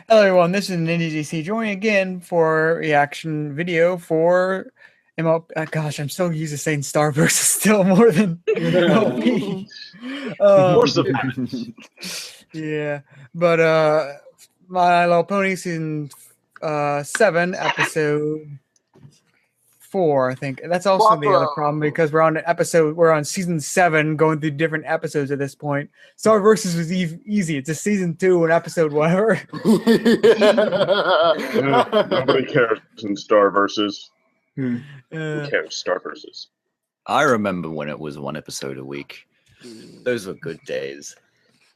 Hello everyone, this is NinjaDC joining again for reaction video for MLP. Gosh, I'm so used to saying Starburst still more than MLP. Force of habit. Yeah, but My Little Pony season 7, episode 4, I think. That's also the other problem because we're on season 7, going through different episodes at this point. Star Versus was easy. It's a season 2, an episode, whatever. Nobody cares in Star Versus. Who cares? Star Versus. I remember when it was one episode a week. Those were good days.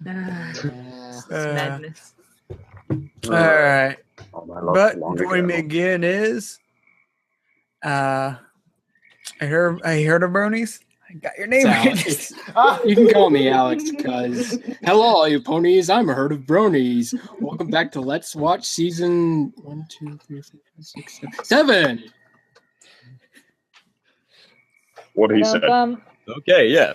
Madness. All right. But joining me again is I heard of Bronies. I got your name right. You can call me Alex, because hello, all you ponies. I'm a herd of bronies. Welcome back to Let's Watch season 1, 2, 3, 4, 5, 6, 7. What he said. Okay, yeah.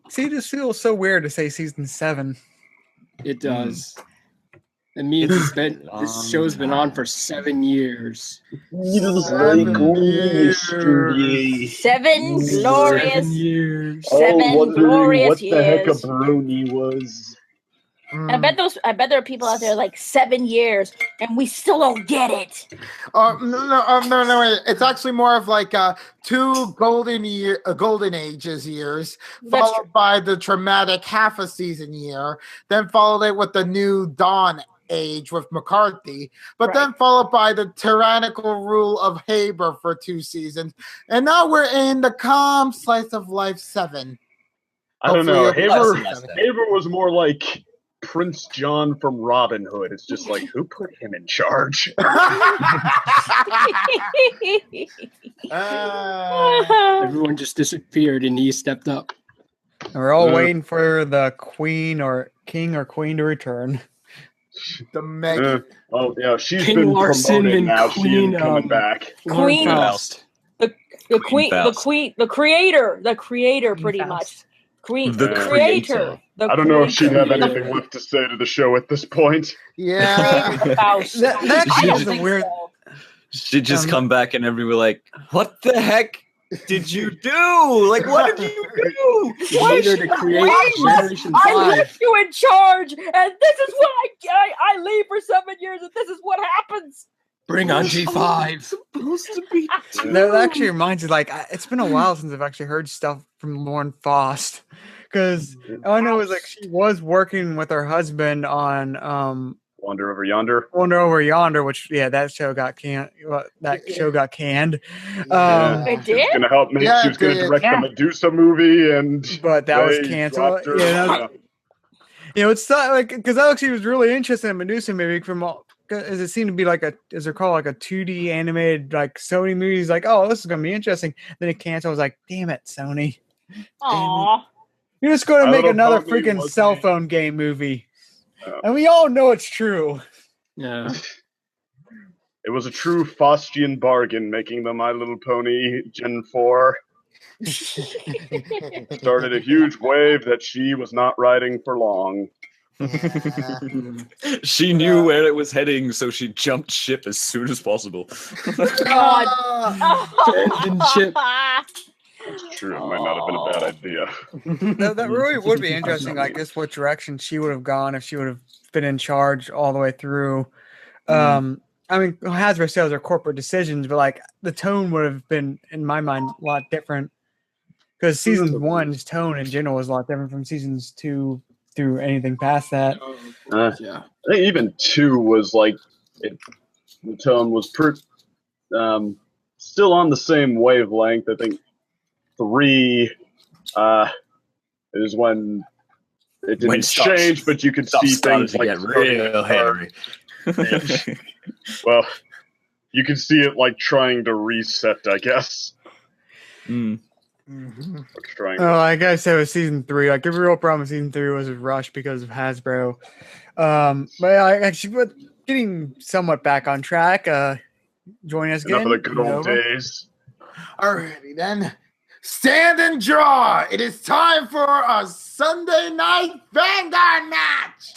See, this feels so weird to say season 7. It does. It means this show's been on for 7 years. 7 glorious years. 7 glorious years. What the heck a brony was. I bet there are people out there like 7 years, and we still don't get it. No, wait. It's actually more of like 2 golden ages years, followed by the traumatic half a season year, then followed it with the new dawn age with McCarthy, but then followed by the tyrannical rule of Haber for 2 seasons, and now we're in the calm slice of life 7. I don't know. Haber was more like Prince John from Robin Hood. It's just like, who put him in charge? Everyone just disappeared and he stepped up. We're all waiting for the queen or king or queen to return. The Meg. Oh yeah, she's King been Larson promoted and now. Queen, She is coming back. Queen Faust. the creator, pretty much. The creator. I don't know if she'd have anything left to say to the show at this point. Yeah. That is a weird. She'd just come back and everybody like, what the heck did you do? Like, what did you do? You made her to create Generation 5. I left you in charge, and this is what I leave for 7 years, and this is what happens. Bring on G5. Supposed to be That actually reminds me, like, it's been a while since I've actually heard stuff from Lauren Faust, because all I know is like she was working with her husband on Wander Over Yonder. Wander Over Yonder, which that show got canned. It did? Gonna help me. She was gonna direct the Medusa movie, but that was canceled. It's not like, because I actually was really interested in Medusa movie as it seemed to be like a 2D animated like Sony movies. Like, oh, this is gonna be interesting. Then it canceled. I was like, damn it, Sony. Aww. You're just going to make another freaking cell phone game movie. And we all know it's true. Yeah. It was a true Faustian bargain making the My Little Pony Gen 4. Started a huge wave that she was not riding for long. She knew where it was heading, so she jumped ship as soon as possible. God. Abandoned ship. It's true. It might not have been a bad idea. That really would be interesting. Like, just what direction she would have gone if she would have been in charge all the way through. I mean, Hasbro sales are corporate decisions, but like the tone would have been, in my mind, a lot different. Because season 1's tone in general was a lot different from seasons 2 through anything past that. Yeah. I think even 2 was like the tone was still on the same wavelength. I think 3 is when it didn't change, but you could see things like real hairy. Well, you can see it like trying to reset, I guess. Like I said, with season 3, like the real problem with season 3 was rushed because of Hasbro. But getting somewhat back on track. Join us again. Enough of the good old days. Alrighty then. stand and draw. It is time for a Sunday night Vanguard match.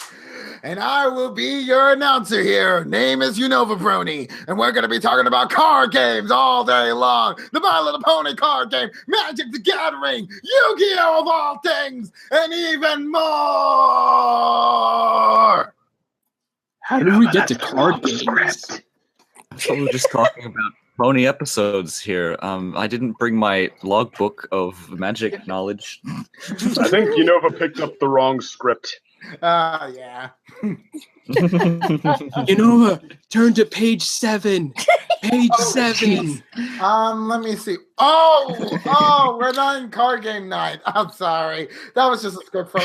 And I will be your announcer here. Name is Unova Brony. And we're going to be talking about card games all day long. The My Little Pony card game, Magic the Gathering, Yu-Gi-Oh! Of all things, and even more. How did we get to card games? So we're just talking about pony episodes here. I didn't bring my logbook of magic knowledge. I think Unova picked up the wrong script. Yeah. Unova, turn to page 7. Page 7. Let me see. Oh, we're not in card game night. I'm sorry. That was just a script for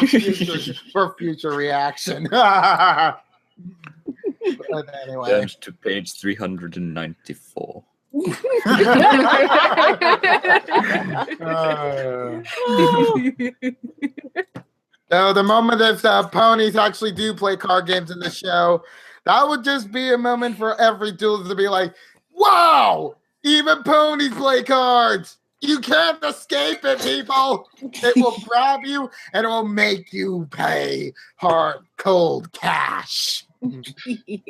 future reaction. But anyway. Turn to page 394. So the moment if ponies actually do play card games in the show, that would just be a moment for every duelist to be like, wow, even ponies play cards. You can't escape it, people. It will grab you and it will make you pay hard, cold cash.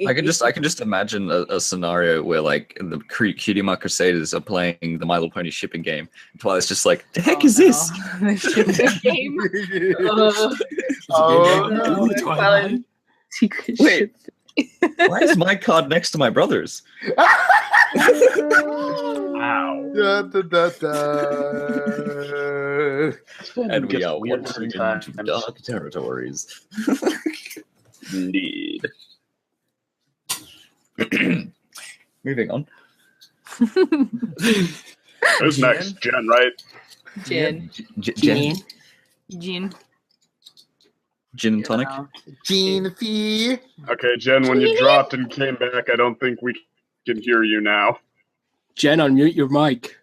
I can just imagine a scenario where like the QuilloManar Crusaders are playing the My Little Pony shipping game. And Twilight's just like, the heck is this? The shipping game. Twilight. Secret Wait, why is my card next to my brother's? Wow. Da, da, da, da. And we Gets are weird wandering sometimes. into dark territories. Indeed. Moving on. Who's next? Jen, right? Gin. Jen. Gin. Gin and tonic. Gene Fee. Okay, Jen, when you dropped and came back, I don't think we can hear you now. Jen, unmute your mic.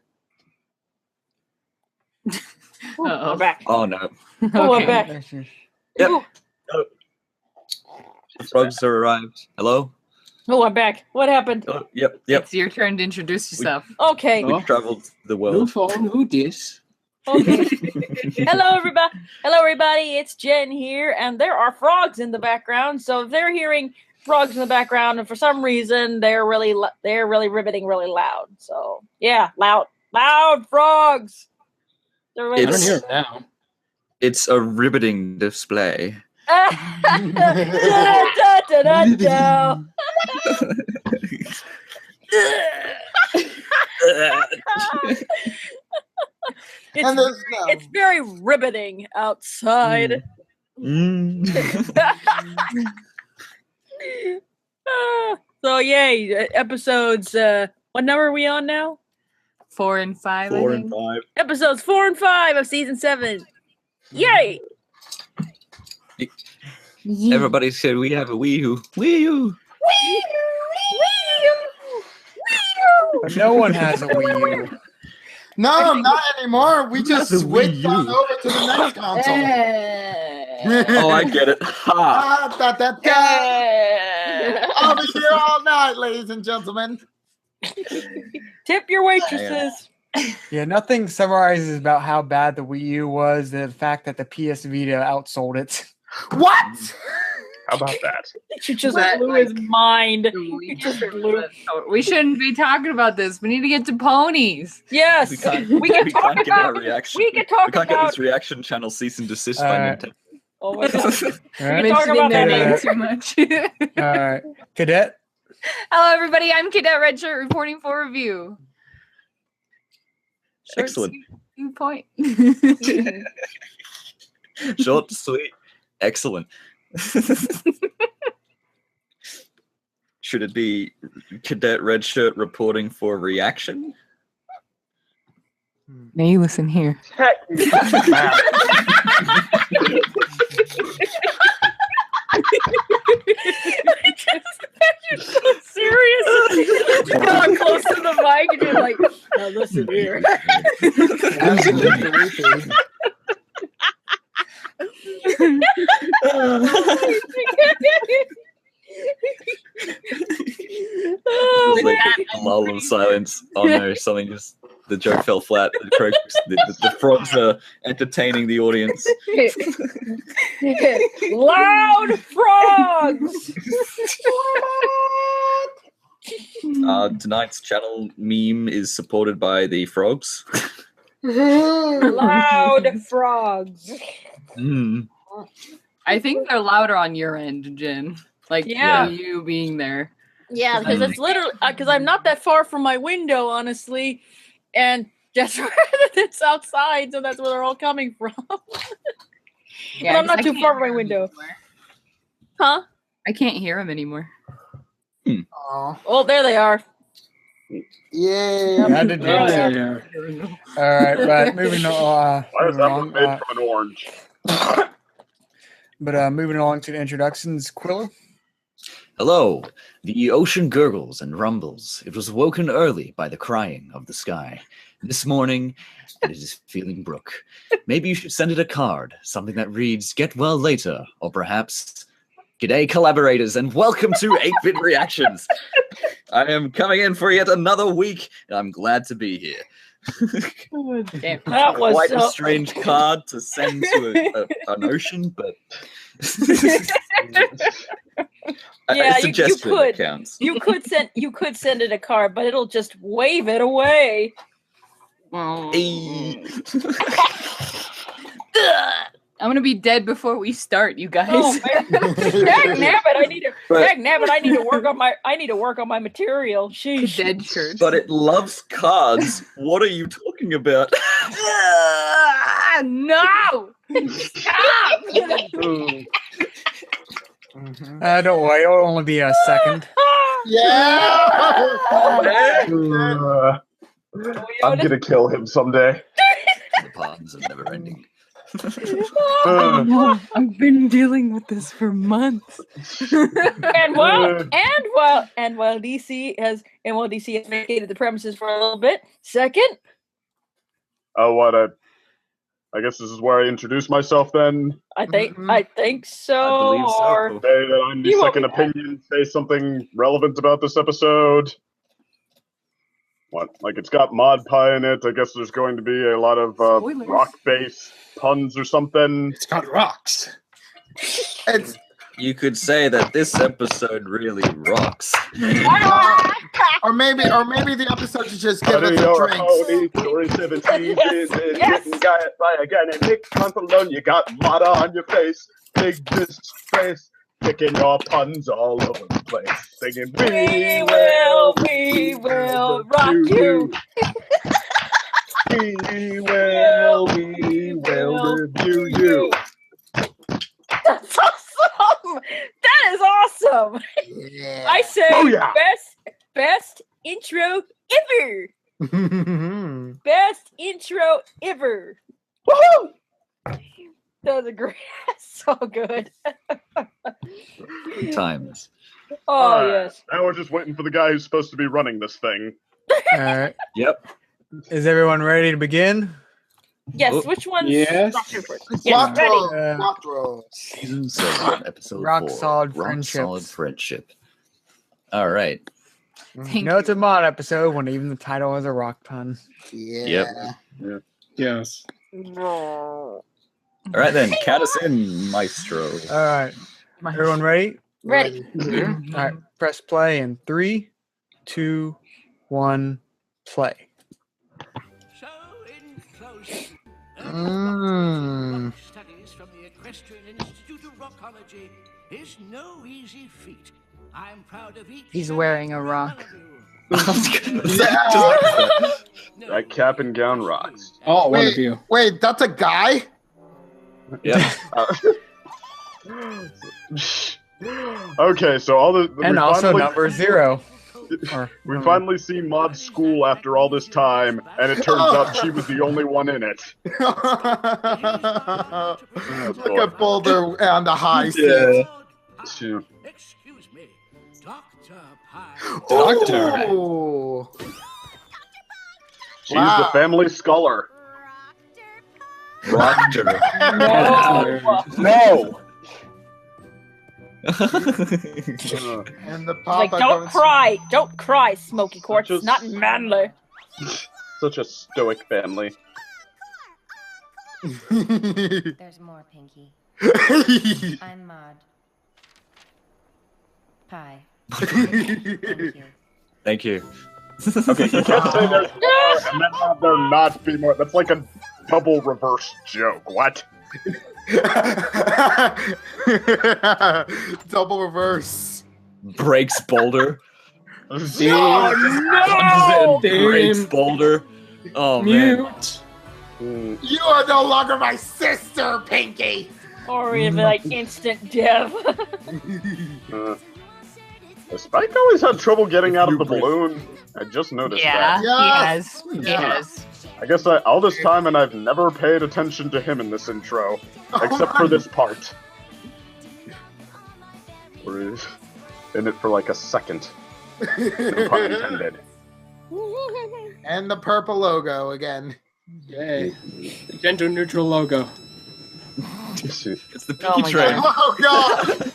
We're back. Oh no. Oh, we're back. Yep. Ooh. The frogs are arrived. Hello? Oh, I'm back. What happened? Oh, yep. It's your turn to introduce yourself. Okay. We've traveled the Who world. phone? Who dis? Okay. Hello, everybody. Hello, everybody. It's Jen here, and there are frogs in the background. So if they're hearing frogs in the background, and for some reason they're really riveting really loud. So yeah, loud frogs. They're really I don't hear it now. It's a riveting display. Da-da-da-da-da. And there's It's very riveting outside. So yay, episodes. What number are we on now? 4 and 5. 4 I and think. 5. Episodes 4 and 5 of season 7. Yay! Everybody said we have a Wii U. Wii U. But no one has a Wii U. no, not anymore. We just the Wii switched on U. over to the next console. Oh, I get it. Ha. I'll be here all night, ladies and gentlemen. Tip your waitresses. Yeah, nothing summarizes about how bad the Wii U was than the fact that the PS Vita outsold it. What? How about that? You just That, blew his mind. You just blew. We shouldn't be talking about this. We need to get to ponies. Yes, We can't, we can talk get about. our reaction. We can talk We can't get about. this reaction channel cease and desist by Nintendo. Oh my God. All right. talk Mentioning about their that name later. too much. All right. Cadet? Hello, everybody. I'm Cadet Redshirt reporting for review. Short, Excellent. sweet, point. Short, sweet, excellent. Should it be Cadet Redshirt reporting for reaction? Now you listen here. You're so serious. You got close to the mic and you're like, now listen here. It's like a lull of silence. Oh no, something just The joke fell flat. The frogs are entertaining the audience. Loud frogs. Tonight's channel meme is supported by the frogs. Loud frogs. Mm. I think they're louder on your end, Jen. Like you being there. Yeah, because it's literally because I'm not that far from my window, honestly, and just it's outside, so that's where they're all coming from. Yeah, but I'm not too far from my window. Anymore. Huh? I can't hear them anymore. Oh, there they are. Yeah. I did Yeah. All right, but moving on. Why is that one made from an orange? But moving along to the introductions, Quillo. Hello. The ocean gurgles and rumbles. It was woken early by the crying of the sky. This morning, it is feeling brook. Maybe you should send it a card, something that reads, "Get well later," or perhaps, "G'day collaborators and welcome to 8-Bit Reactions. I am coming in for yet another week, and I'm glad to be here." Damn, that was quite a strange card to send to an ocean, but yeah, a suggestion that counts. You could send it a card, but it'll just wave it away. I'm gonna be dead before we start, you guys. Oh, dag nabbit, I need to work on my material. Sheesh. Dead church. But it loves cards. What are you talking about? No! Stop! Don't worry, it'll only be a second. Yeah. I'm gonna kill him someday. The puns are never ending. No, I've been dealing with this for months. and while DC has vacated the premises for a little bit, second. Oh, what? I guess this is where I introduce myself then. I think so. I believe so. Or Say that I'm the second opinion. Say something relevant about this episode. What? Like it's got Mod Pie in it. I guess there's going to be a lot of rock-based puns or something. It's got rocks. You could say that this episode really rocks. or maybe the episode should just give us a drink. Story 17 written by a guy named Nick Consolone. You got Mod on your face. Big disgrace. Picking your puns all over the place. Singing, we will rock you. We will review you. That's awesome. That is awesome. Yeah. I say Booyah. best intro ever. Best intro ever. Woohoo! That was a great. So good. Good times. Oh yes. Now we're just waiting for the guy who's supposed to be running this thing. All right. Yep. Is everyone ready to begin? Yes. Oh, Which one's yes. Doctor first? Yes, ready. Quattro. Season 7, episode Rock 4. solid Rock friendships. solid friendship. All right. You know it's a mod episode when even the title is a rock pun. Yeah. Yep. Yes. No. All right then, count us in, Maestro. All right. Everyone ready? Ready. All right. Press play in 3, 2, 1, play. Studies from the Equestrian Institute of Rockology is no easy feat. I'm proud of each. He's wearing a rock. That cap and gown rocks. Oh, one of you. Wait, that's a guy? Yeah. Okay, so all the And also number 0. We finally see Mod's school after all this time, and it turns out she was the only one in it. Look at Boulder on the high seat. Yeah. Excuse me, Dr. Pie. Doctor. Ooh. She's the family scholar. Reactor. No! And the Like, Papa don't cry, Smoky Quartz. It's not manly. Such a stoic family. There's more, Pinky. I'm Maud. Pie. Thank you. Thank you. Okay, you can't say there's more and then have there not be more. That's like a double reverse joke. What? Double reverse. Breaks boulder. No! Breaks boulder. Oh man. Mute. You are no longer my sister, Pinky. Or even like instant death. Spike always had trouble getting out of the balloon. I just noticed that. Yes. He has. I guess all this time and I've never paid attention to him in this intro. Except for this part. Where he's in it for like a second. No pun intended. And the purple logo again. Yay. Gender neutral logo. It's the Oh Pinky my train. God. Oh god!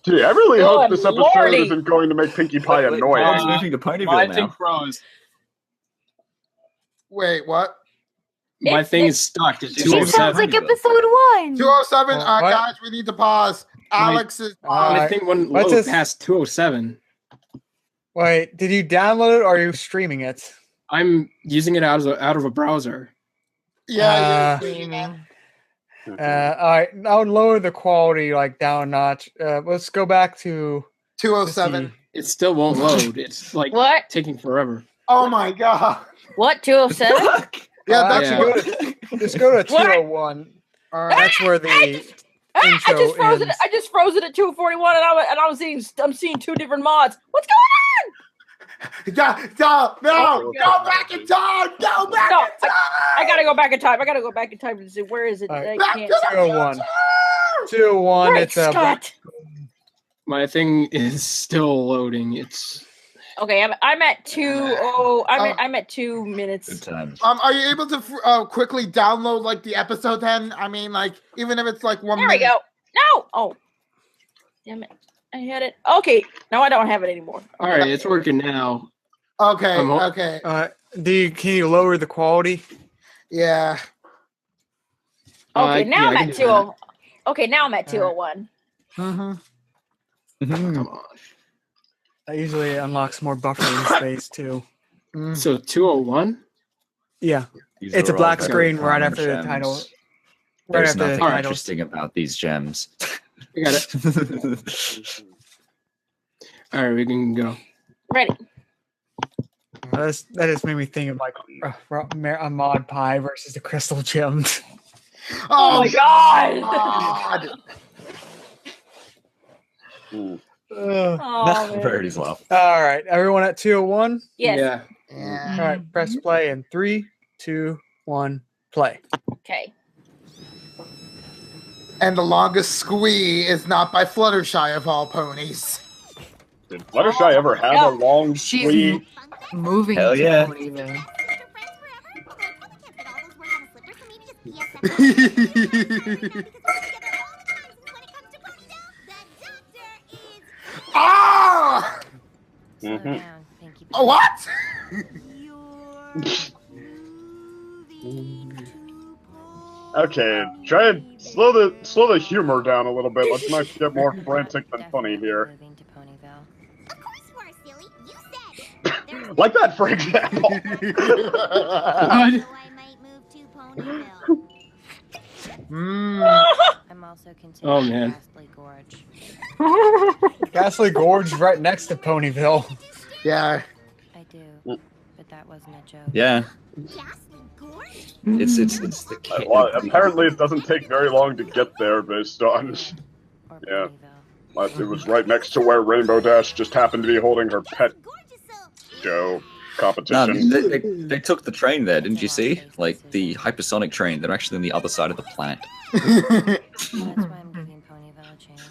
Gee, I really hope this episode lordy. isn't going to make Pinkie Pie Wait, annoying. Bob's moving to My Ponyville thing now. froze. Wait, what? My thing is stuck. It's She She 207. sounds like episode 1. 207. What? Guys, we need to pause. Alex is My Uh, thing wouldn't what's load this? past 207. Wait, did you download it or are you streaming it? I'm using it out of a browser. yeah. Streaming. All right, I would lower the quality like down a notch. Let's go back to 207. It still won't load. It's like What? taking forever. Oh my god. What? 207? Yeah, Uh, that's yeah. good. just go to What? 201. All right. That's where the I intro just froze it. ends. I just froze it at 241, and I'm seeing two different mods. What's going No, go back in time. Go back No, in time. I gotta go back in time. I gotta go back in time to see where is it. All right. I Back can't. to the 201. future. 201. Great It's a Scott. My thing is still loading. It's Okay, I'm at 2. I'm at 2 minutes. Good times. Are you able to quickly download like the episode then? I mean, like even if it's like 1 There minute. we go. No. Oh, damn it! I had it. Okay, no, I don't have it anymore. all right. It's working now. Okay. I'm on- Okay. can you lower the quality? Yeah. Okay, now yeah, I'm I can at do that. 20. Okay, now I'm at 201. Mm-hmm. Mhm. Come on. That usually unlocks more buffering space too. So 201. Yeah, These it's a are all black very screen right common after the gems. title. Right There's after the nothing title. interesting about these gems. I got it. All right, we can go. Ready? That just made me think of like a mod pie versus the crystal gems. Oh my God! God. Mm. Oh, man. Verity's laugh. All right, everyone at 201. Yes. Yeah. Yeah. All right, press play in 3, 2, 1, play. Okay. And the longest squee is not by Fluttershy of all ponies. Did Fluttershy ever have No. a long She's squee? moving Hell to yeah. Ponyville. Ah! Slow Mhm. down, Pinky. Oh, what? Okay, try and slow the humor down a little bit. Let's not get more frantic than funny here. Moving to Ponyville. Of course you are, silly. You said. There's Like that, for example. What? I might move to Ponyville. I'm also considering Oh, man. Ghastly Gorge. Ghastly Gorge is right next to Ponyville. Yeah. I do, but that wasn't a joke. Yeah, Ghastly Gorge? it's the kid. Well, apparently it doesn't take very long to get there based on. Or Yeah. Ponyville. It was right next to where Rainbow Dash just happened to be holding her pet Gorge is so. show No, competition. they took the train there, didn't you see? Like the hypersonic train. They're actually on the other side of the planet. That's why I'm giving Ponyville a chance.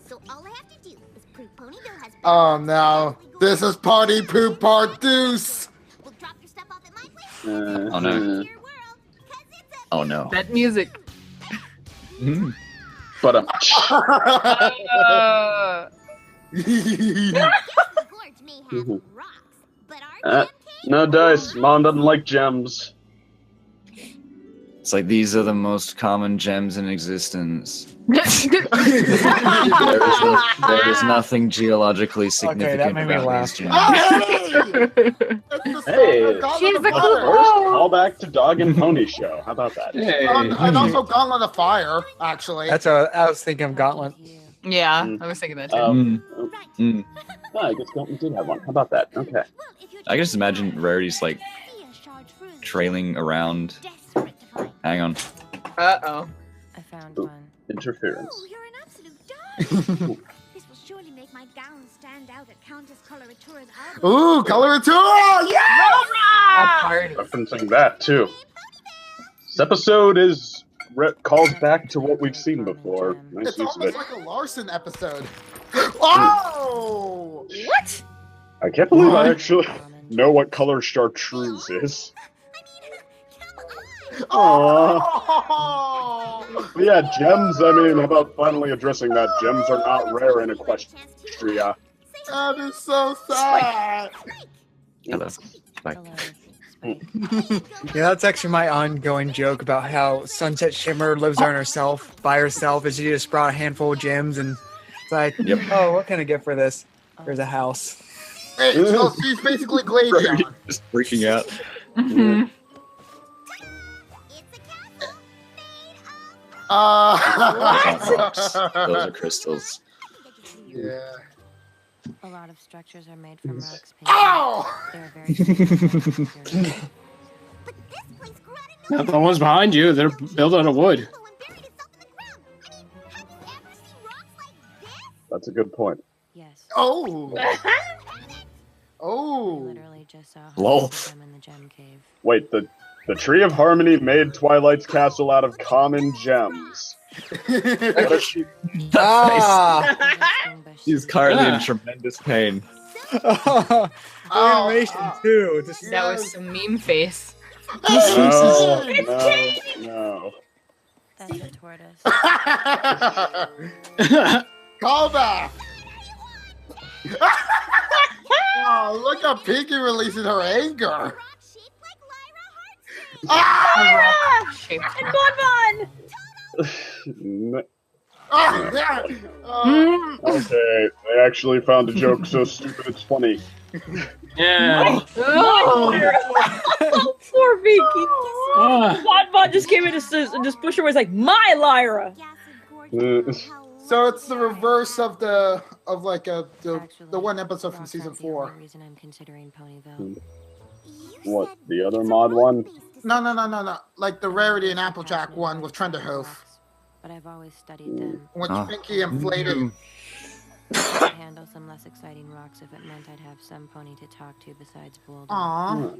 So all I have to do is prove Ponyville has. Oh no. This is Party Poop Part Deuce. We'll drop your stuff off at my place. Oh no! Your world, 'cause it's a. Oh no! That music. Mhm. But Ghastly Gorge may have rocks, but our Uh. jam cave No dice. Mom doesn't like gems. It's like these are the most common gems in existence. There is nothing geologically significant that made me about laugh. these gems. Hey, She's the first cool. call back to Dog and Pony Show. How about that? Hey. And also Gauntlet of Fire, actually. That's what I was thinking of Gauntlet. Yeah, Mm. I was thinking that too. Oh, I guess Gauntlet did have one. How about that? Okay. I can just imagine Rarity's like trailing around. Hang on. Uh-oh. I found one. Interference. Oh, you're an absolute dog. This will surely make my gown stand out at Countess Coloratura's album. Ooh, Coloratura! Yeah! Party. Referencing that too. This episode calls back to what we've seen before. Nice It's use of almost it. like a Larson episode. Oh! What? I can't believe I actually know what color chartreuse is. Aww. Oh! But yeah, gems, I mean, how about finally addressing that? Gems are not rare in Equestria. That is so sad. Hello. Bye. Yeah, that's actually my ongoing joke about how Sunset Shimmer lives on herself, by herself, as she just brought a handful of gems, and it's like, Yep. oh, what can I get for this? There's a house. Hey, so she's basically Gladeon. Just freaking out. Mhm. Those are crystals. Yeah. A lot of structures are made from rocks. Ow! They're very specific. Not the ones behind you. They're built out of wood. That's a good point. Yes. Oh! Oh! Literally just saw Lol. them in the gem cave. Wait, the Tree of Harmony made Twilight's castle out of common gems. What is she? Ah! He's currently Yeah. in tremendous pain. The animation, too. Just, That was some meme face. No, no. That's a tortoise. Call back! Oh, look how Pinky releases her anger. Ah! Shaped. And Bonbon! Ah, yeah. Oh. Okay, they actually found a joke so stupid it's funny. Yeah. Oh, poor Vicky. Ah. Bonbon just came in and just pushed her away. It's like, my Lyra! So it's the reverse of the one episode from season 4. Reason I'm considering Ponyville. What, the other mod one? No. Like the Rarity and Applejack one with Trenderhoof. But I've always studied them. Which Pinky inflated. I'd handle some less exciting rocks if it meant I'd have some pony to talk to besides Boulder. Aww.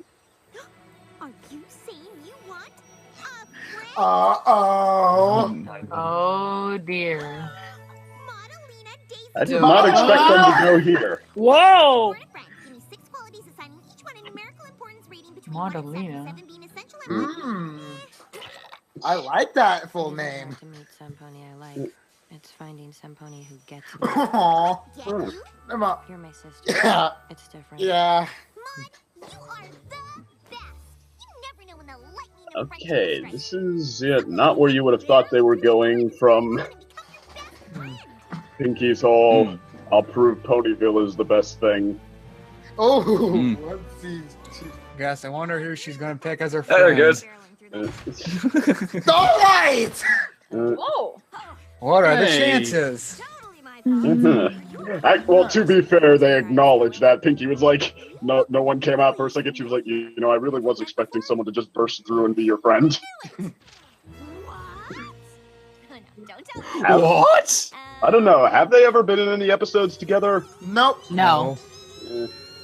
Are you saying you want a friend? Uh-oh. Oh dear. I did not expect them to go here. Whoa! Give me 6 qualities, assigning each one a numerical importance rating between Madalena. 1 and 7 being essential and I like that full name. To meet some pony I like. It's finding some pony who gets me. Aww. Get you? Come on. You're my sister. Yeah. It's different. Yeah. Mud, you are the best. You never know when the lightning and Okay, this is not where you would have thought they were going from Pinky's whole, I'll prove Ponyville is the best thing. Oh, let's see. Guess I wonder who she's going to pick as her There friend. it goes. Alright! Whoa! What are the Hey. chances? Well, to be fair, they acknowledged that. Pinky was like, no one came out for a second. She was like, you know, I really was expecting someone to just burst through and be your friend. Don't tell me. What? I don't know. Have they ever been in any episodes together? Nope. No.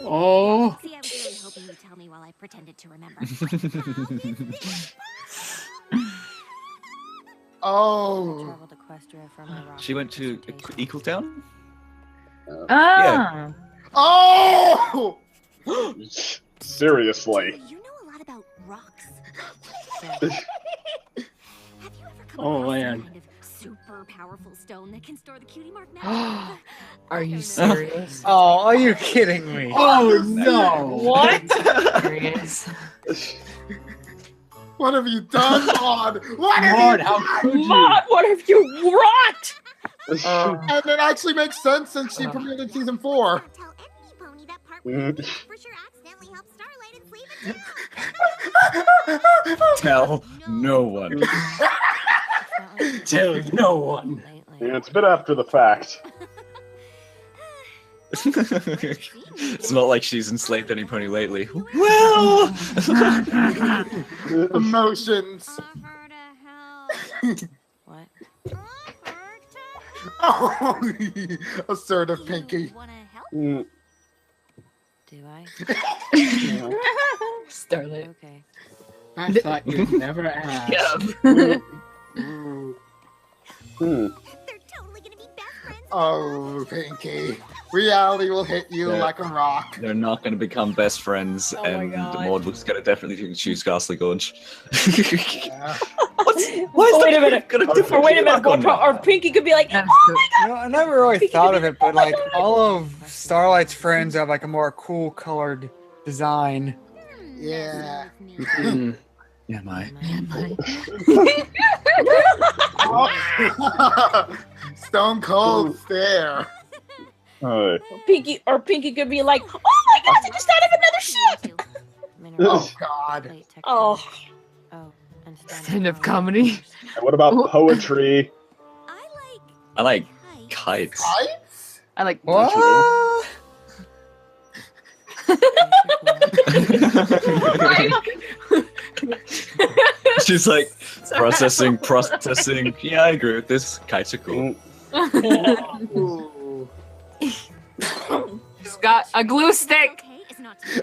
Oh. See, I was really hoping you'd tell me while I pretended to remember. Oh. Traveled Equestria for my rock She went to dissertation. Equaltown? Ah. Oh! Seriously. You know a lot about rocks. Yeah. Have you ever come Oh, across man. some kind of super super powerful stone that can store the cutie mark magic. Are you serious? Oh, are you kidding me? Oh no! What? Serious? What have you done, Maud? What have Maud, you how done? could you? Mom, what have you wrought? And it actually makes sense since she premiered in season 4. Don't tell any pony that part Mm. where you for sure accidentally helped Starlight and sleep it Tell no one. Tell no one. Yeah, it's a bit after the fact. It's not like she's enslaved any pony lately. Well, Emotions. What? Oh, assertive Pinky. Mm. Do I? Starlight. Okay. I thought you'd never ask. Hmm. They're totally gonna be best friends. Oh, Pinky. Reality will hit you Yeah. like a rock. they're not going to become best friends, Oh my and God. Maud was going to definitely choose Ghastly Gunge. Yeah. Wait a minute. Gonna Or wait a minute. back on that. Or Pinky could be like, You know, I never really thought of it, but like all of Starlight's friends have like a more cool colored design. Yeah. Mm. Yeah, my. Stone cold stare. Pinky could be like, oh my gosh, I just thought of another ship. Oh God. Oh. And Stand-up comedy. And what about poetry? I like kites. Kites? I like What? She's like, processing. Yeah, I agree with this. Kites are cool. Ooh. She's got a glue stick.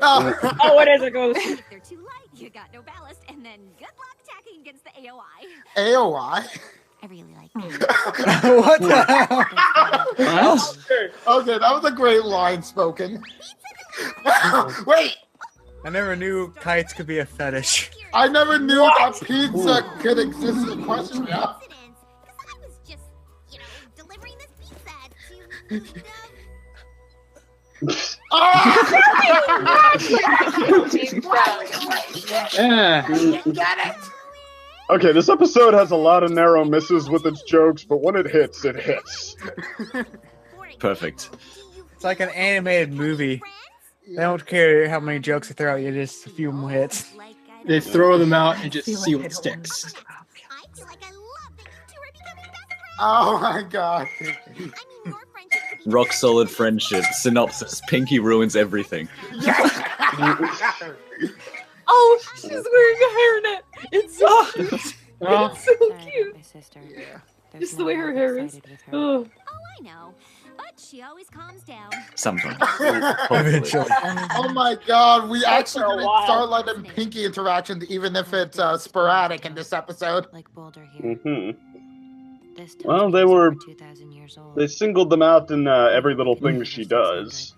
Oh. Oh, it is a ghost. If they're too light, you got no ballast, and then good luck tacking against the AOI. AOI? I really like What the hell? Okay, that was a great line spoken. Wait, I never knew kites could be a fetish. I never knew that pizza could exist in Equestria. I was just, delivering this pizza to Yeah. Get it! Okay, this episode has a lot of narrow misses with its jokes, but when it hits, it hits. Perfect. It's like an animated movie. They don't care how many jokes they throw at you, just a few more hits. They throw them out and just see what sticks. Oh my God. Rock solid friendship. Synopsis. Pinky ruins everything. Oh, she's wearing a hairnet. It's so cute. Oh. It's so cute. My sister. Just the way her hair is. Oh. I know, but she always calms down. Sometimes. Eventually. Oh my God, we actually for a did while. Starlight and Pinky interactions, even if it's sporadic in this episode. Like Boulder here. Hmm. This Well, they telescope's were. over 2,000 years old. They singled them out in every little thing she does.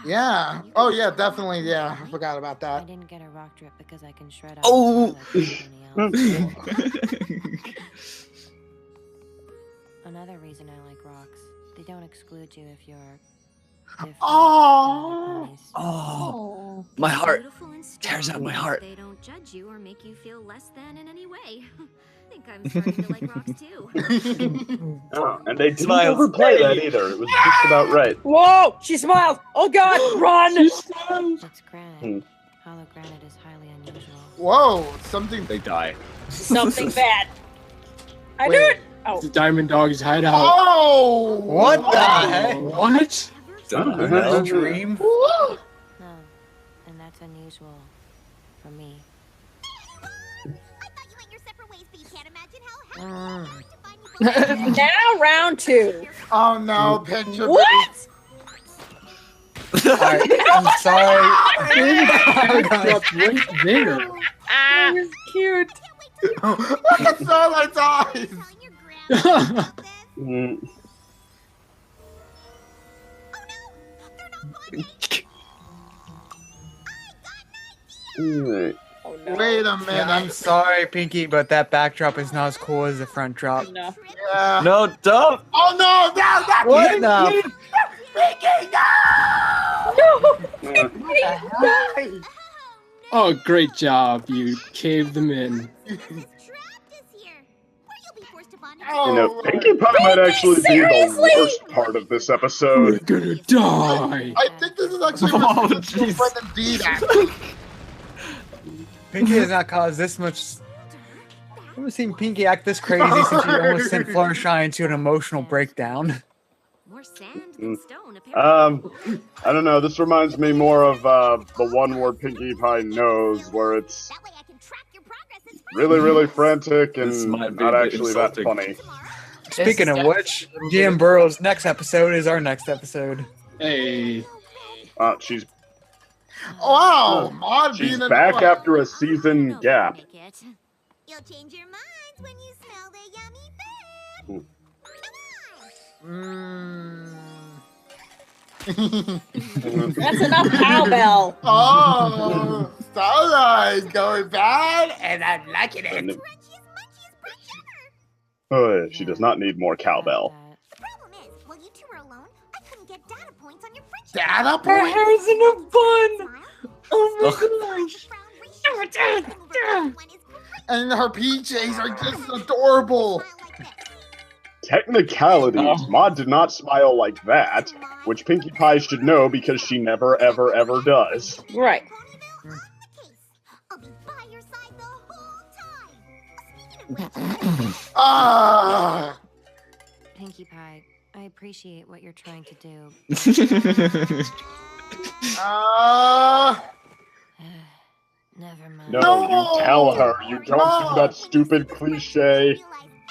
Yeah. Oh yeah, definitely. Yeah, I forgot about I that. didn't get a rock drip because I can shred out Oh. Starlight like anyone else. Another reason I like rocks. They don't exclude you if you're different than other ponies. Oh, my heart Beautiful and tears out my strong. heart. They don't judge you or make you feel less than in any way. I think I'm starting to like rocks too. Oh, and they didn't Smiles. overplay that either. It was just about right. Whoa! She smiled. Oh God! Run! It's granite. Hollow granite is highly unusual. Whoa, something. They die. Something bad. I knew Wait. it. Oh. The Diamond Dog's hideout. Oh! What the heck? What? Don't Was know. that a dream? No, and that's unusual for me. I thought you went your separate ways, but you can't imagine how happy Mm. I was to find you. Now round 2. Oh no, picture. What? Alright, I'm sorry. Up right there. Ah. It's cute. Look at Starlight's eyes. Telling your grandma about this. Mm. Oh no, they're not bonding. Alright. Oh Wait a minute. Yeah, I'm sorry, Pinky, but that backdrop is not as cool as the front drop. No. Yeah. No, don't. Oh no! No! That's What? No. Pinky, no! Oh, great job. You caved them in. You know, Pinkie Pie might actually be the worst part of this We're episode. gonna die. I think this is actually Oh, a jeez. friend indeed. Actually. Pinky has not caused this much. I've never seen Pinky act this crazy since she almost sent Fluttershy into an emotional breakdown. More sand than stone, apparently. I don't know. This reminds me more of the one where Pinkie Pie knows, where it's That way I can track your progress as really, really frantic and This might be not a bit actually that insulting. funny. Speaking of which, GM Burrow's next episode is our next episode. Hey. She's Wow, Maud she's being back annoying. after a season gap. You'll change your minds when you smell the yummy food. That's enough cowbell. Oh, Starlight going bad, and I'm liking it. Oh, she does not need more cowbell. The problem is, while you two were alone, I couldn't get data points on your friendship. Data Her point. hair's in a bun. Oh my gosh. And her PJs are just adorable. Technicalities, Maud did not smile like that, which Pinkie Pie should know because she never, ever, ever does. Right. I'll be by your side the whole time. Speaking of which, Ah, Pinkie Pie, I appreciate what you're trying to do. Never mind. No, you tell her. You don't do that stupid cliche.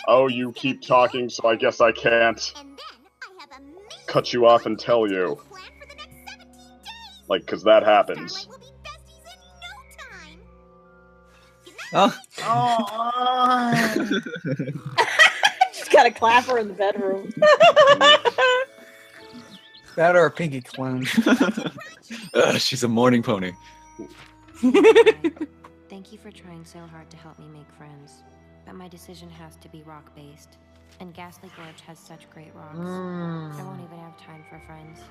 Oh, you keep talking, so I guess I can't and then I have a major cut you off and tell you. plan for the next 17 days. Like, 'cause that happens. Starlight will be besties in no time. Oh. She's got a clapper in the bedroom. That or a Pinky clone. She's a morning pony. Thank you for trying so hard to help me make friends. But my decision has to be rock-based. And Ghastly Gorge has such great rocks. I won't even have time for friends.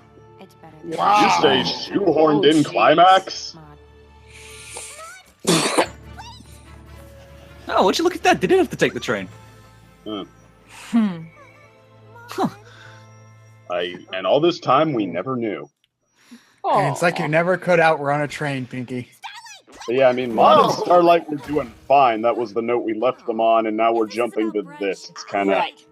It's better than Wow. You say shoehorned in climax? Maud. Oh, would you look at that? They didn't have to take the train. And all this time we never knew. And it's like you never could outrun a train, Pinky. But yeah, I mean, Maud and Starlight were doing fine. That was the note we left them on, and now we're jumping to this. It's kind of... Right.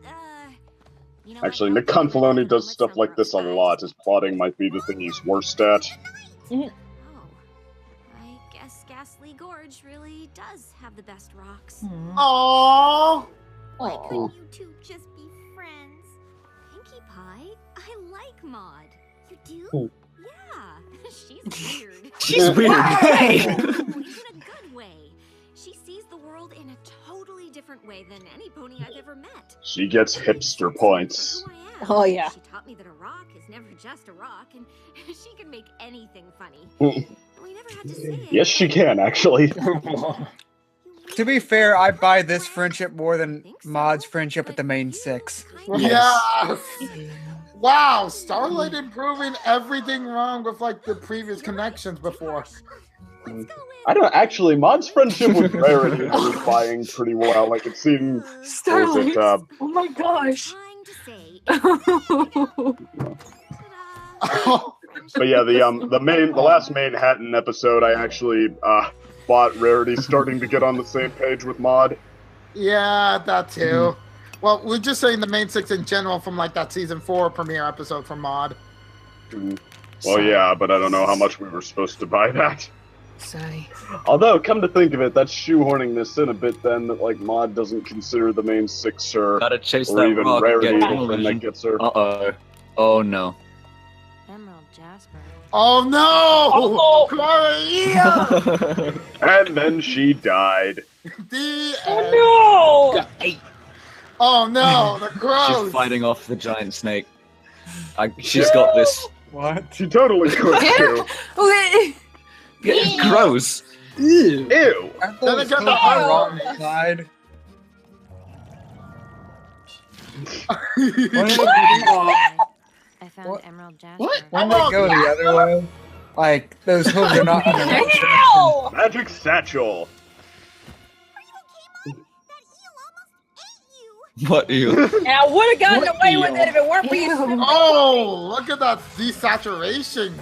Actually, Nick Confaloni does stuff like this a lot. His plotting might be the thing he's worst at. Oh, I guess Ghastly Gorge really does have the best rocks. Aww. Why couldn't you two just be friends? Pinkie Pie, I like Maud. You do? Yeah, she's weird. She's weird. Hey! No, in a good way. She sees the world in a totally different way than any pony I've ever met. She gets hipster points. Who I am. Oh, yeah. She taught me that a rock is never just a rock, and she can make anything funny. We never had to say it. Yes, she can, actually. To be fair, I buy this friendship more than Maud's friendship with the main six. Yes. Wow, Starlight improving everything wrong with like the previous connections before. I don't actually. Maud's friendship with Rarity is buying pretty well. Like it seemed. Starlight. Was it, Oh my gosh. Trying to say. But yeah, the last Manhattan episode, I actually bought Rarity starting to get on the same page with Maud. Yeah, that too. Well, we're just saying the main six in general from like that season 4 premiere episode from Maud. Well, yeah, but I don't know how much we were supposed to buy that. Sorry. Although, come to think of it, that's shoehorning this in a bit then that like Maud doesn't consider the main six her, Gotta chase or that even rock and Rarity get the friend that television. gets her. Uh-oh. Oh, no. Emerald Jasper. Oh no! Oh. Gloria! And then she died. The end. Oh, no! Oh no, the crows! She's fighting off the giant snake. She's got this. What? She totally could too. Okay. Yeah, gross. Ew. Ew. I thought it was on the wrong side. I found Emerald Jasper. What? Wouldn't it go the other way? Like, those hooves are not in the right direction. Ow! Magic satchel. What eel? And I would have gotten What away with eel? it if it weren't for you. Oh, look at that desaturation.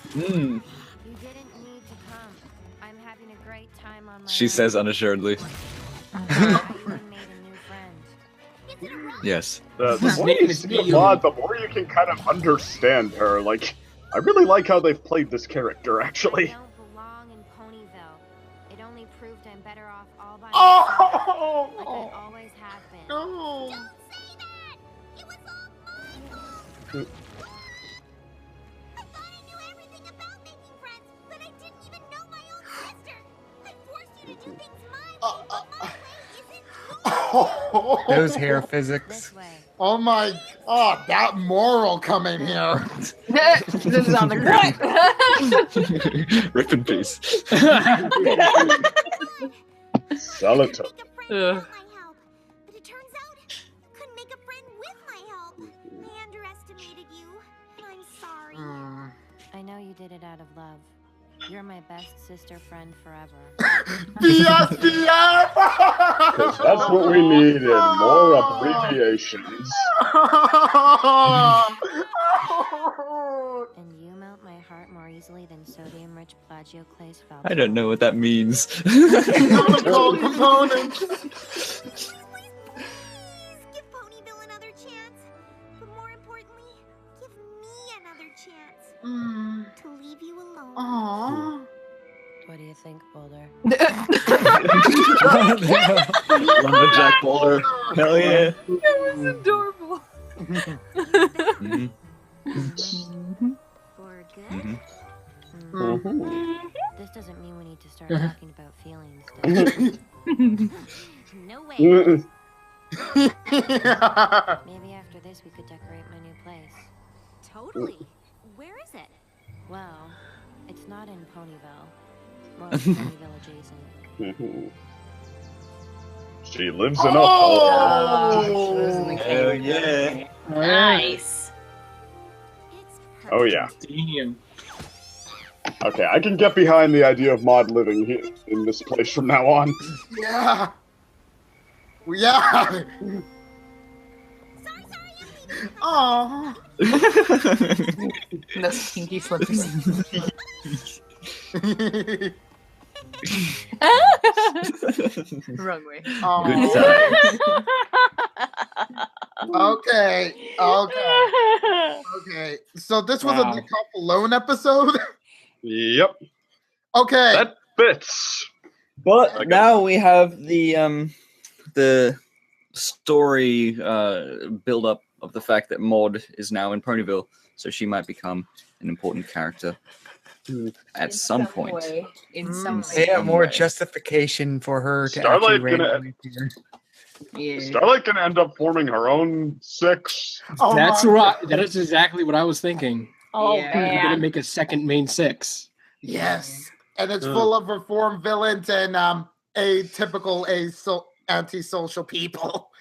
Mm. You didn't need to come. I'm having a great time on my She own. says unassuredly. I even made a new friend. Yes. The His more name you is see of Eel. Maud, the more you can kind of understand her. Like, I really like how they've played this character, I actually. don't belong in Ponyville. It only proved I'm better off all by myself. Like I Oh, always have been. no. Don't say that! It was all my fault! I thought I knew everything about making friends, but I didn't even know my own sister! I forced you to do things my way, but my way isn't yours! Those hair physics. This way. Oh my god, that moral coming here. This is on the ground. Rip in peace. Salato. Make a friend without my help. But it turns out, couldn't make a friend with my help. I underestimated you. I'm sorry. I know you did it out of love. You're my best sister friend forever. BS, BS! That's what we need, and more abbreviations. And you melt my heart more easily than sodium-rich plagioclase felt. I don't know what that means. Chemical components. Please give Ponyville another chance. But more importantly, give me another chance to leave you alone. Aww. What do you think, Boulder? Lumberjack Boulder. Hell yeah. That was adorable. Mhm. For good? This doesn't mean we need to start Uh-huh. talking about feelings. does it? No way. Maybe after this we could decorate my new place. Totally. Where is it? Well, it's not in Ponyville. More like Ponyville adjacent. She lives in a Oh! Hell yeah. Nice. It's Oh, yeah. Damn. Okay, I can get behind the idea of Maud living here in this place from now on. Yeah. Yeah. Sorry, I'm leaving. Those pinky slippers. Wrong way. Good Aw. time. Okay. Okay. So this was Wow. a Nick Hop Alone episode? Yep, Okay. that fits. But now we have the story build up of the fact that Maud is now in Ponyville, so she might become an important character at some point. In some They way. have more justification for her to Starlight actually gonna- randomly appear. Yeah. Starlight can end up forming her own six. Oh That's my- right. That is exactly what I was thinking. Oh, Yeah. We're gonna man. make a second main six. Yes. And it's full of reformed villains and atypical antisocial people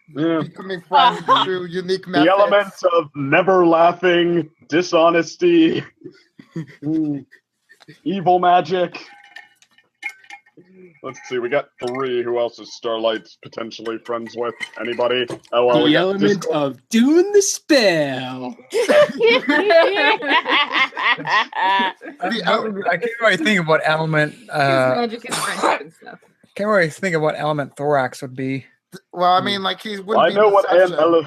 Yeah. becoming friends through unique methods. The elements of never laughing, dishonesty, evil magic. Let's see, we got 3. Who else is Starlight potentially friends with? Anybody? Oh, well, we The got element Discord. of doing the spell. I can't really think of what element. Magic and friendship and stuff. Can't really think of what element Thorax would be. Well, I mean, like he wouldn't Well, I be know what deception.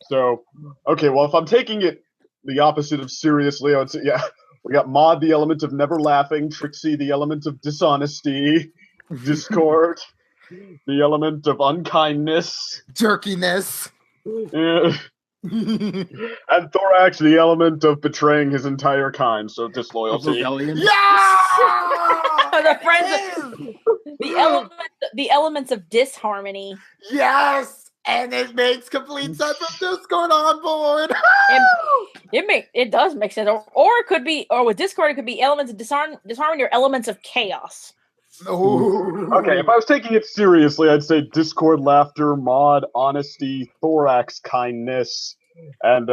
So, okay, well, if I'm taking it the opposite of seriously, I would say, yeah, we got Maud, the element of never laughing, Trixie, the element of dishonesty, Discord, the element of unkindness, jerkiness. yeah, and Thorax, the element of betraying his entire kind, so Of disloyalty. rebellion. Yeah! The friends of, the elements of disharmony. Yes! And it makes complete sense with this going on board. It does make sense, or it could be, or with Discord, it could be elements of disarming your elements of chaos. Okay, if I was taking it seriously, I'd say Discord, laughter, mod, honesty, thorax, kindness, and